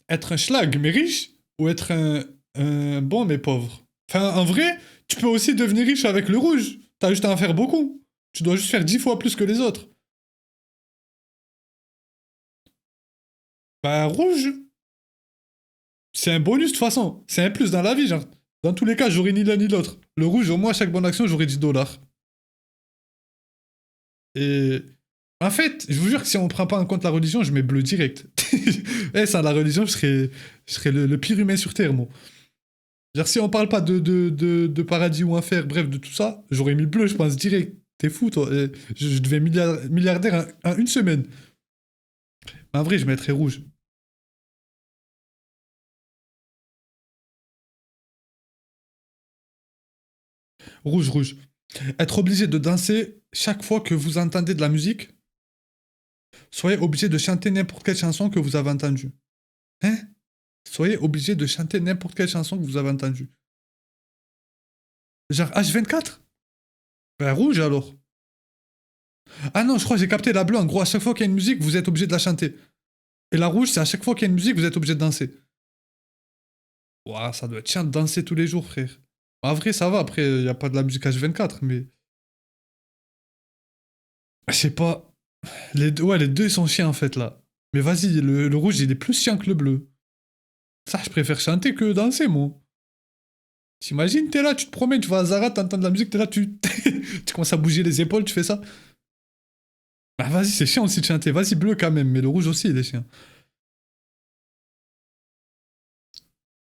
Être un schlag mais riche ou être un bon mais pauvre? Enfin, en vrai, tu peux aussi devenir riche avec le rouge. T'as juste à en faire beaucoup. Tu dois juste faire 10 fois plus que les autres. Bah, rouge, c'est un bonus de toute façon. C'est un plus dans la vie, genre. Dans tous les cas, j'aurais ni l'un ni l'autre. Le rouge, au moins, à chaque bonne action, j'aurais 10 dollars. Et en fait, je vous jure que si on prend pas en compte la religion, je mets bleu direct. Eh, sans la religion, je serais le pire humain sur Terre, moi. Genre, si on parle pas de paradis ou enfer, bref, de tout ça, j'aurais mis bleu, je pense, direct. T'es fou, toi. Et je deviens milliardaire en une semaine. Mais en vrai, je mettrais rouge. Rouge, rouge. Être obligé de danser chaque fois que vous entendez de la musique. Soyez obligé de chanter n'importe quelle chanson que vous avez entendue. Hein? Soyez obligé de chanter n'importe quelle chanson que vous avez entendue. Genre H24? Ben rouge alors. Ah non, je crois que j'ai capté la bleue. En gros, à chaque fois qu'il y a une musique, vous êtes obligé de la chanter. Et la rouge, c'est à chaque fois qu'il y a une musique, vous êtes obligé de danser. Ouah, ça doit être chiant de danser tous les jours, frère. En vrai, ça va, après, il n'y a pas de la musique H24, mais... Je sais pas. Ouais, les deux, ils sont chiants, en fait, là. Mais vas-y, le rouge, il est plus chiant que le bleu. Ça, je préfère chanter que danser, moi. T'imagines, t'es là, tu te promènes, tu vas à Zara, t'entends de la musique, t'es là, tu commences à bouger les épaules, tu fais ça. Bah vas-y, c'est chiant aussi de chanter. Vas-y, bleu quand même, mais le rouge aussi, il est chiant.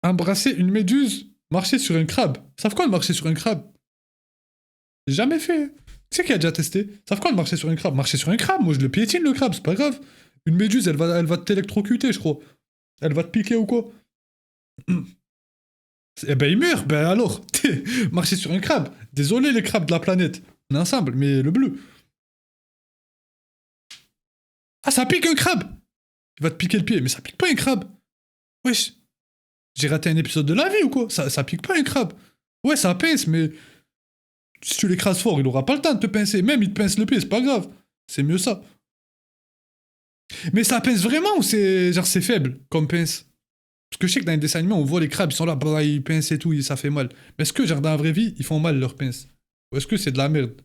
Embrasser une méduse, marcher sur un crabe. Savent quoi de marcher sur un crabe? J'ai jamais fait. Tu sais qui a déjà testé? Savent quoi de marcher sur un crabe? Marcher sur un crabe, moi je le piétine le crabe, c'est pas grave. Une méduse, elle va t'électrocuter, je crois. Elle va te piquer ou quoi? Eh ben il meurt, ben alors. Marcher sur un crabe. Désolé les crabes de la planète. On est ensemble, mais le bleu. Ah, ça pique un crabe! Il va te piquer le pied. Mais ça pique pas un crabe. Wesh. J'ai raté un épisode de la vie ou quoi? Ça pique pas un crabe. Ouais, ça pince, mais si tu l'écrases fort, il aura pas le temps de te pincer. Même il te pince le pied, c'est pas grave. C'est mieux ça. Mais ça pince vraiment ou c'est genre c'est faible comme pince? Parce que je sais que dans les dessins animés, on voit les crabes, ils sont là, bah, ils pincent et tout, ça fait mal. Mais est-ce que genre dans la vraie vie, ils font mal leurs pinces? Ou est-ce que c'est de la merde?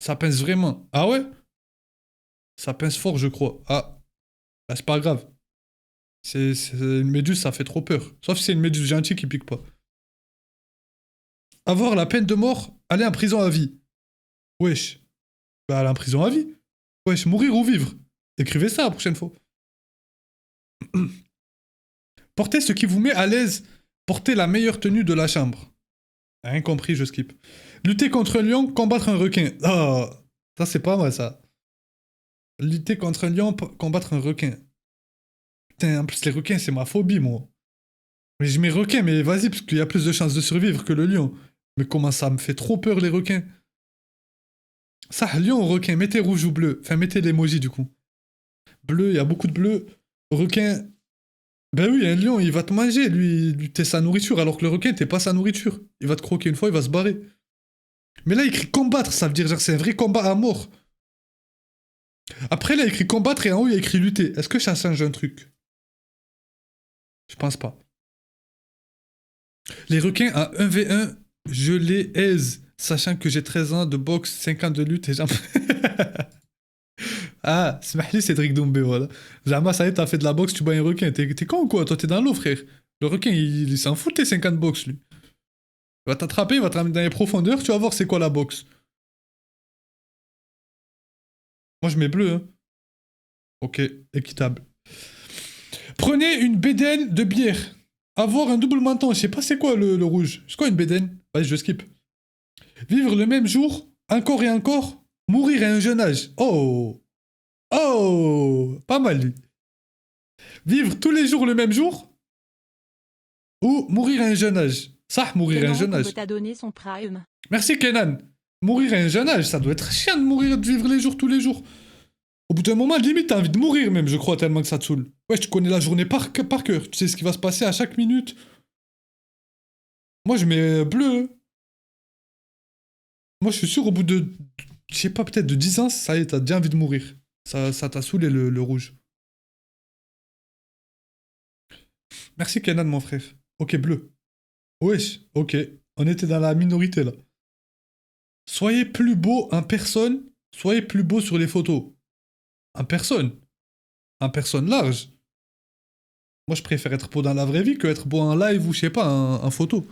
Ça pince vraiment. Ah ouais? Ça pince fort, je crois. Ah, bah, c'est pas grave. C'est une méduse, ça fait trop peur. Sauf si c'est une méduse gentille qui pique pas. Avoir la peine de mort, aller en prison à vie. Wesh. Bah, aller en prison à vie. Wesh, mourir ou vivre. Écrivez ça la prochaine fois. Portez ce qui vous met à l'aise. Portez la meilleure tenue de la chambre. Rien compris, je skip. Lutter contre un lion, combattre un requin. Oh, ça c'est pas mal ça. Lutter contre un lion, combattre un requin. Putain, en plus les requins c'est ma phobie moi. Mais je mets requin, mais vas-y, parce qu'il y a plus de chances de survivre que le lion. Mais comment ça me fait trop peur les requins. Ça, lion ou requin, mettez rouge ou bleu. Enfin, mettez l'emoji du coup. Bleu, il y a beaucoup de bleu. Requin. Ben oui, un lion, il va te manger, lui t'es sa nourriture, alors que le requin, t'es pas sa nourriture. Il va te croquer une fois, il va se barrer. Mais là, il écrit combattre, ça veut dire genre c'est un vrai combat à mort. Après, là, il écrit combattre et en haut, il y a écrit lutter. Est-ce que ça change un truc? Je pense pas. Les requins à 1v1, je les aise, sachant que j'ai 13 ans de boxe, 5 ans de lutte et j'en... Ah, Smahli, Cédric Doumbé, voilà. Zama, ça y est, t'as fait de la boxe, tu bats un requin. T'es con ou quoi? Toi, t'es dans l'eau, frère. Le requin, il s'en fout de tes 5 ans de boxe, lui. Il va t'attraper, il va te ramener dans les profondeurs, tu vas voir c'est quoi la boxe. Moi, je mets bleu, hein. Ok, équitable. Prenez une bédaine de bière. Avoir un double menton, je sais pas c'est quoi le rouge. C'est quoi une bédaine? Vas-y, je skip. Vivre le même jour, encore et encore, mourir à un jeune âge. Oh! Oh! Pas mal, lui. Vivre tous les jours le même jour ou mourir à un jeune âge. Ça, mourir à un jeune âge. T'a donné son prime. Merci, Kenan. Mourir à un jeune âge, ça doit être chiant de mourir, de vivre les jours tous les jours. Au bout d'un moment, limite, t'as envie de mourir même, je crois, tellement que ça te saoule. Ouais, tu connais la journée par cœur. Tu sais ce qui va se passer à chaque minute. Moi, je mets bleu. Moi, je suis sûr, au bout de, je sais pas, peut-être de 10 ans, ça y est, t'as déjà envie de mourir. Ça t'a saoulé le rouge. Merci, Kenan, mon frère. Ok, bleu. Wesh, ok. On était dans la minorité, là. Soyez plus beau en personne, soyez plus beau sur les photos. En personne. En personne large. Moi, je préfère être beau dans la vraie vie que être beau en live ou, je sais pas, en photo.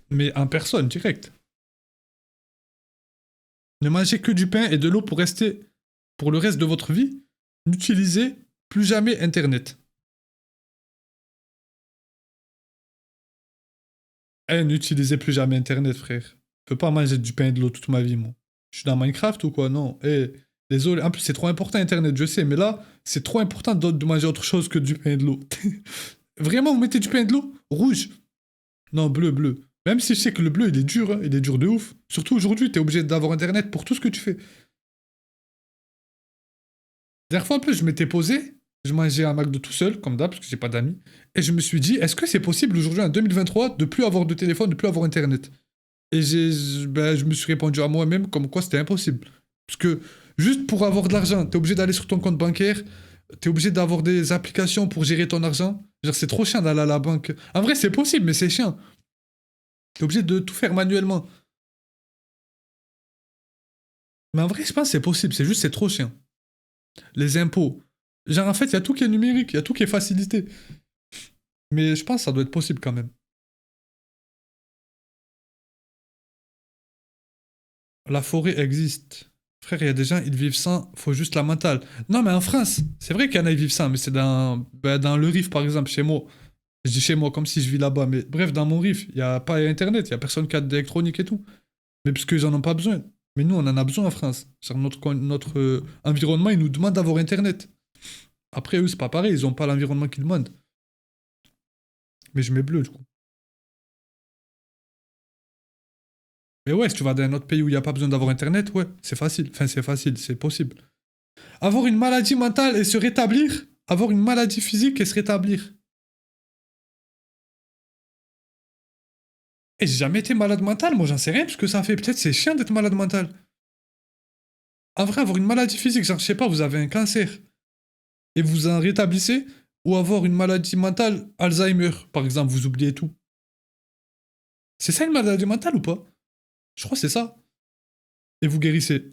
Mais en personne, direct. Ne mangez que du pain et de l'eau pour rester pour le reste de votre vie. N'utilisez plus jamais Internet. Eh, n'utilisez plus jamais Internet, frère. Je peux pas manger du pain et de l'eau toute ma vie, moi. Je suis dans Minecraft ou quoi? Non. Eh, désolé. En plus, c'est trop important Internet, je sais. Mais là, c'est trop important de manger autre chose que du pain et de l'eau. Vraiment, vous mettez du pain et de l'eau? Rouge. Non, bleu, bleu. Même si je sais que le bleu, il est dur, hein, il est dur de ouf. Surtout aujourd'hui, t'es obligé d'avoir Internet pour tout ce que tu fais. Dernière fois, en plus, je m'étais posé, je mangeais un McDo tout seul, comme d'hab, parce que j'ai pas d'amis. Et je me suis dit, est-ce que c'est possible aujourd'hui, en 2023, de plus avoir de téléphone, de plus avoir Internet? Et je me suis répondu à moi-même comme quoi c'était impossible. Parce que juste pour avoir de l'argent, t'es obligé d'aller sur ton compte bancaire, t'es obligé d'avoir des applications pour gérer ton argent. Genre, c'est trop chiant d'aller à la banque. En vrai, c'est possible, mais c'est chiant. T'es obligé de tout faire manuellement. Mais en vrai, je pense que c'est possible, c'est juste c'est trop chiant. Les impôts. Genre, en fait, il y a tout qui est numérique, il y a tout qui est facilité. Mais je pense que ça doit être possible quand même. La forêt existe. Frère, il y a des gens, ils vivent sans, faut juste la mentale. Non, mais en France, c'est vrai qu'il y en a, ils vivent sans, mais c'est dans le Rif, par exemple, chez moi. Je dis chez moi, comme si je vis là-bas, mais bref, dans mon Rif, il n'y a pas Internet, il n'y a personne qui a d'électronique et tout. Mais parce qu'ils en ont pas besoin. Mais nous, on en a besoin en France. Notre environnement, il nous demande d'avoir Internet. Après, eux, c'est pas pareil, ils ont pas l'environnement qu'ils demandent. Mais je mets bleu, du coup. Mais ouais, si tu vas dans un autre pays où il n'y a pas besoin d'avoir Internet, ouais, c'est facile. Enfin, c'est facile, c'est possible. Avoir une maladie mentale et se rétablir. Avoir une maladie physique et se rétablir. Et j'ai jamais été malade mental, moi j'en sais rien, parce que ça fait. Peut-être c'est chiant d'être malade mental. En vrai, avoir une maladie physique, genre, je sais pas, vous avez un cancer et vous en rétablissez, ou avoir une maladie mentale, Alzheimer, par exemple, vous oubliez tout. C'est ça une maladie mentale ou pas? Je crois que c'est ça. Et vous guérissez.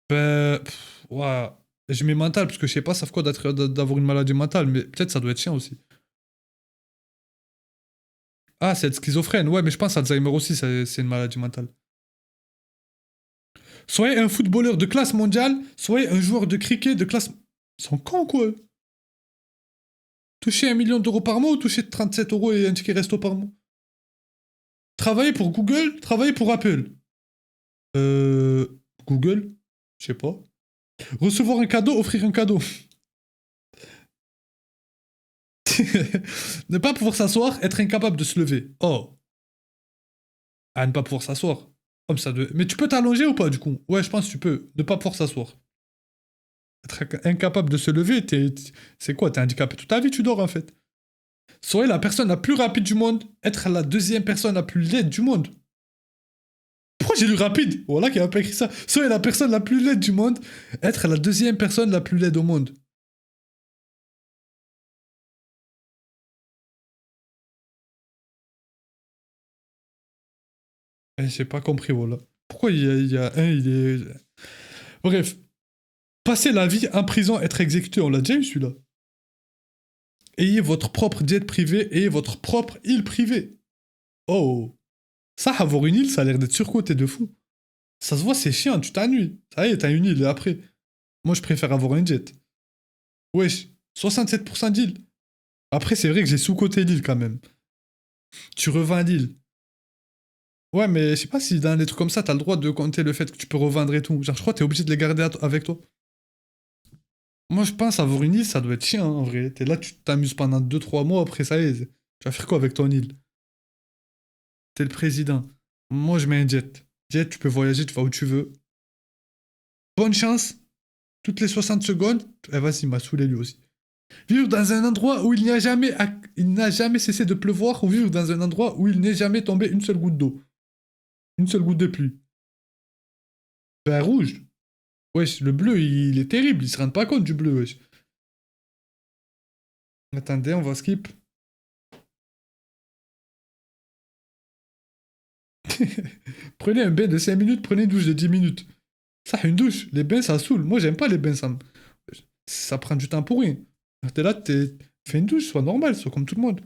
Ben, ouais. Je mets mental parce que je sais pas, ça fait quoi d'avoir une maladie mentale, mais peut-être ça doit être chiant aussi. Ah, c'est être schizophrène. Ouais, mais je pense Alzheimer aussi, c'est une maladie mentale. Soyez un footballeur de classe mondiale, soyez un joueur de cricket de classe. Ils sont cons, quoi. Toucher 1 million d'euros par mois ou toucher 37 euros et un ticket resto par mois? Travailler pour Google, travailler pour Apple. Euh. Google? Je sais pas. Recevoir un cadeau, offrir un cadeau. Ne pas pouvoir s'asseoir, être incapable de se lever. Oh. À ne pas pouvoir s'asseoir. Comme ça de... Mais tu peux t'allonger ou pas du coup? Ouais, je pense que tu peux. Ne pas pouvoir s'asseoir. Être incapable de se lever, c'est quoi? T'es handicapé toute ta vie, tu dors en fait. Soyez la personne la plus rapide du monde, être la deuxième personne la plus laide du monde. Pourquoi j'ai lu rapide? Voilà qui a pas écrit ça. Soyez la personne la plus laide du monde, être la deuxième personne la plus laide au monde. J'ai pas compris, voilà. Pourquoi il y a un, il est... Bref. Passer la vie en prison, être exécuté, on l'a déjà eu celui-là. Ayez votre propre jet privé, ayez votre propre île privée. Oh. Ça, avoir une île, ça a l'air d'être surcoté de fou. Ça se voit, c'est chiant, tu t'ennuies. Ça y est, t'as une île et après. Moi, je préfère avoir un jet. Wesh, 67% d'île. Après, c'est vrai que j'ai sous-coté l'île quand même. Tu revends l'île. Ouais, mais je sais pas si dans des trucs comme ça, t'as le droit de compter le fait que tu peux revendre et tout. Genre, je crois que t'es obligé de les garder avec toi. Moi, je pense avoir une île, ça doit être chiant en vrai. T'es là, tu t'amuses pendant 2 3 mois, après ça y est. Tu vas faire quoi avec ton île? T'es le président. Moi, je mets un jet. Jet, tu peux voyager, tu vas où tu veux. Bonne chance. Toutes les 60 secondes. Eh, vas-y, il m'a saoulé lui aussi. Vivre dans un endroit où il n'a jamais cessé de pleuvoir, ou vivre dans un endroit où il n'est jamais tombé une seule goutte d'eau. Une seule goutte de pluie. Ben, rouge. Wesh, le bleu, il est terrible. Ils se rendent pas compte du bleu, wesh. Attendez, on va skip. Prenez un bain de 5 minutes, prenez une douche de 10 minutes. Ça, une douche. Les bains, ça saoule. Moi, j'aime pas les bains, ça prend du temps pour rien. T'es là, fais une douche, sois normal, sois comme tout le monde.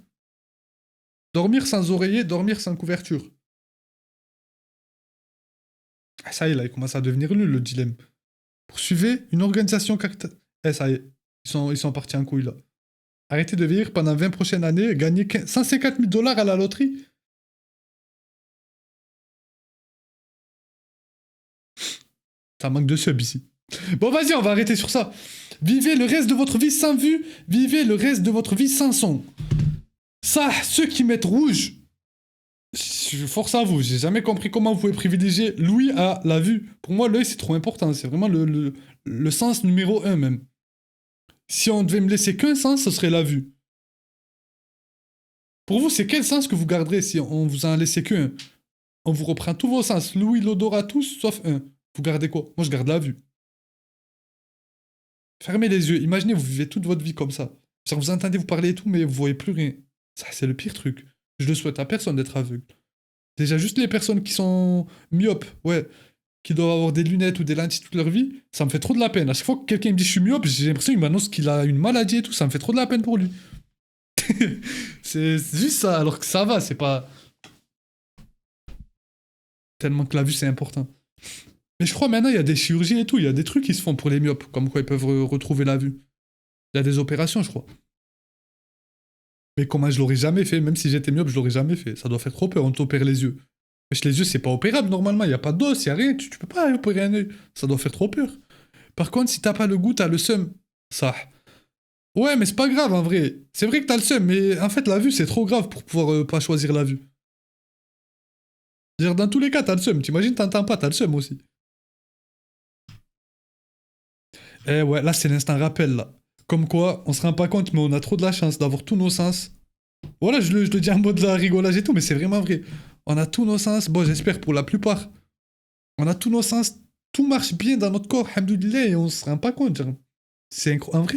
Dormir sans oreiller, dormir sans couverture. Ah, ça y est, là, il commence à devenir nul, le dilemme. Poursuivez une organisation caritative. Eh, ça y est, ils sont partis en couille, là. Arrêtez de vieillir pendant 20 prochaines années, gagnez 150 000 dollars à la loterie. Ça manque de sub ici. Bon, vas-y, on va arrêter sur ça. Vivez le reste de votre vie sans vue, vivez le reste de votre vie sans son. Ça, ceux qui mettent rouge, je force à vous, j'ai jamais compris comment vous pouvez privilégier l'ouïe à la vue. Pour moi, l'œil, c'est trop important, c'est vraiment le sens numéro 1 même. Si on devait me laisser qu'un sens, ce serait la vue. Pour vous, c'est quel sens que vous garderez si on vous en laissait qu'un? On vous reprend tous vos sens, l'ouïe, l'odorat, tous, sauf un. Vous gardez quoi? Moi, je garde la vue. Fermez les yeux. Imaginez, vous vivez toute votre vie comme ça. Genre, vous entendez vous parler et tout, mais vous voyez plus rien. Ça, c'est le pire truc. Je le souhaite à personne d'être aveugle. Déjà, juste les personnes qui sont myopes, ouais, qui doivent avoir des lunettes ou des lentilles toute leur vie, ça me fait trop de la peine. À chaque fois que quelqu'un me dit je suis myope, j'ai l'impression qu'il m'annonce qu'il a une maladie et tout, ça me fait trop de la peine pour lui. C'est juste ça, alors que ça va, c'est pas tellement que la vue c'est important. Mais je crois maintenant il y a des chirurgies et tout, il y a des trucs qui se font pour les myopes, comme quoi ils peuvent retrouver la vue. Il y a des opérations, je crois. Mais comment je l'aurais jamais fait, même si j'étais myope, je l'aurais jamais fait. Ça doit faire trop peur, on t'opère les yeux. Mais les yeux, c'est pas opérable normalement, il y a pas d'os, il y a rien, tu peux pas opérer un œil. Ça doit faire trop peur. Par contre, si t'as pas le goût, t'as le seum. Ça. Ouais, mais c'est pas grave en vrai. C'est vrai que t'as le seum, mais en fait, la vue, c'est trop grave pour pouvoir pas choisir la vue. Dire dans tous les cas, t'as le seum. T'imagines, t'entends pas, t'as le seum aussi. Eh ouais, là, c'est l'instant rappel, là. Comme quoi, on se rend pas compte, mais on a trop de la chance d'avoir tous nos sens. Voilà, je le dis en mode de la rigolage et tout, mais c'est vraiment vrai. On a tous nos sens, bon, j'espère pour la plupart. On a tous nos sens, tout marche bien dans notre corps, alhamdoulilah, et on se rend pas compte. Genre. En vrai,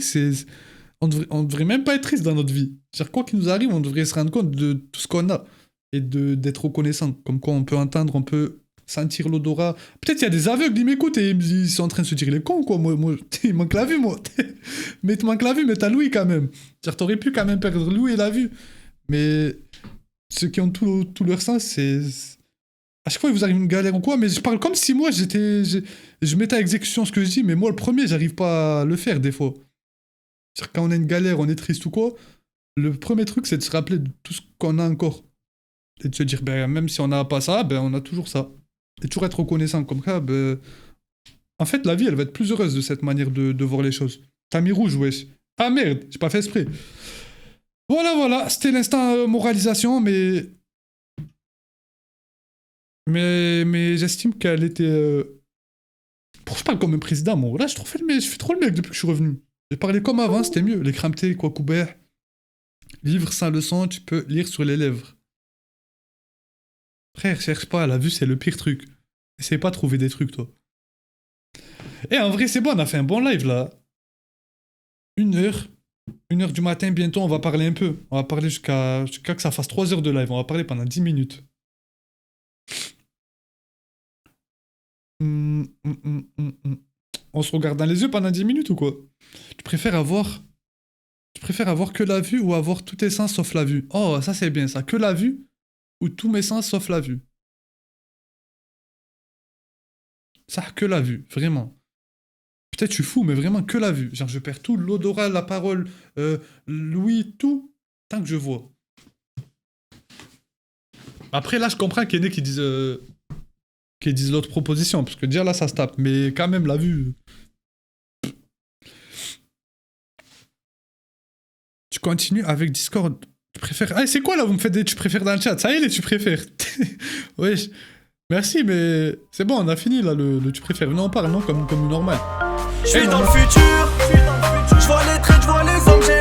on devrait même pas être triste dans notre vie. Genre, quoi qu'il nous arrive, on devrait se rendre compte de tout ce qu'on a et d'être reconnaissant. Comme quoi, on peut entendre, on peut sentir l'odorat. Peut-être il y a des aveugles qui m'écoutent et ils sont en train de se dire les cons, quoi. Moi, il manque la vue, moi. Mais il te manque la vue, mais t'as l'ouïe quand même. Genre, t'aurais pu quand même perdre l'ouïe et la vue. Mais ceux qui ont tout leur sens, c'est. À chaque fois, il vous arrive une galère ou quoi, mais je parle comme si moi, je mettais à exécution ce que je dis, mais moi, le premier, j'arrive pas à le faire des fois. C'est-à-dire, quand on a une galère, on est triste ou quoi, le premier truc, c'est de se rappeler de tout ce qu'on a encore. Et de se dire, ben, même si on n'a pas ça, ben, on a toujours ça. Et toujours être reconnaissant comme ça, ben. En fait, la vie, elle va être plus heureuse de cette manière de voir les choses. T'as mis rouge, wesh. Ah merde, j'ai pas fait exprès. Voilà, c'était l'instant moralisation, mais j'estime qu'elle était. Pourquoi je parle comme un président, moi? Là, je fais trop le mec depuis que je suis revenu. J'ai parlé comme avant, c'était mieux. Les cramptés, quoi couvert. Vivre sans leçon, tu peux lire sur les lèvres. Frère, cherche pas, la vue, c'est le pire truc. Essaye pas de trouver des trucs, toi. Et en vrai, c'est bon, on a fait un bon live, là. 1 heure. 1 heure du matin, bientôt, on va parler un peu. On va parler jusqu'à que ça fasse 3 heures de live. On va parler pendant 10 minutes. On se regarde dans les yeux pendant 10 minutes ou quoi? Tu préfères avoir... Tu préfères avoir que la vue ou avoir tous tes sens sauf la vue? Oh, ça c'est bien ça. Que la vue ou tous mes sens sauf la vue? Ça, que la vue, vraiment. Peut-être je suis fou, mais vraiment que la vue. Genre je perds tout, l'odorat, la parole, l'ouïe, tout, tant que je vois. Après là, je comprends qu'il y en ait qui disent l'autre proposition, parce que déjà là, ça se tape. Mais quand même, la vue... Tu continues avec Discord. Tu préfères... Ah, c'est quoi là? Vous me faites des tu préfères dans le chat. Ça y est, les tu préfères. Wesh. Merci, mais c'est bon, on a fini là, le tu préfères. Non, on parle, non, comme normal. Je suis dans le futur, je vois les traits, je vois les hommes, j'ai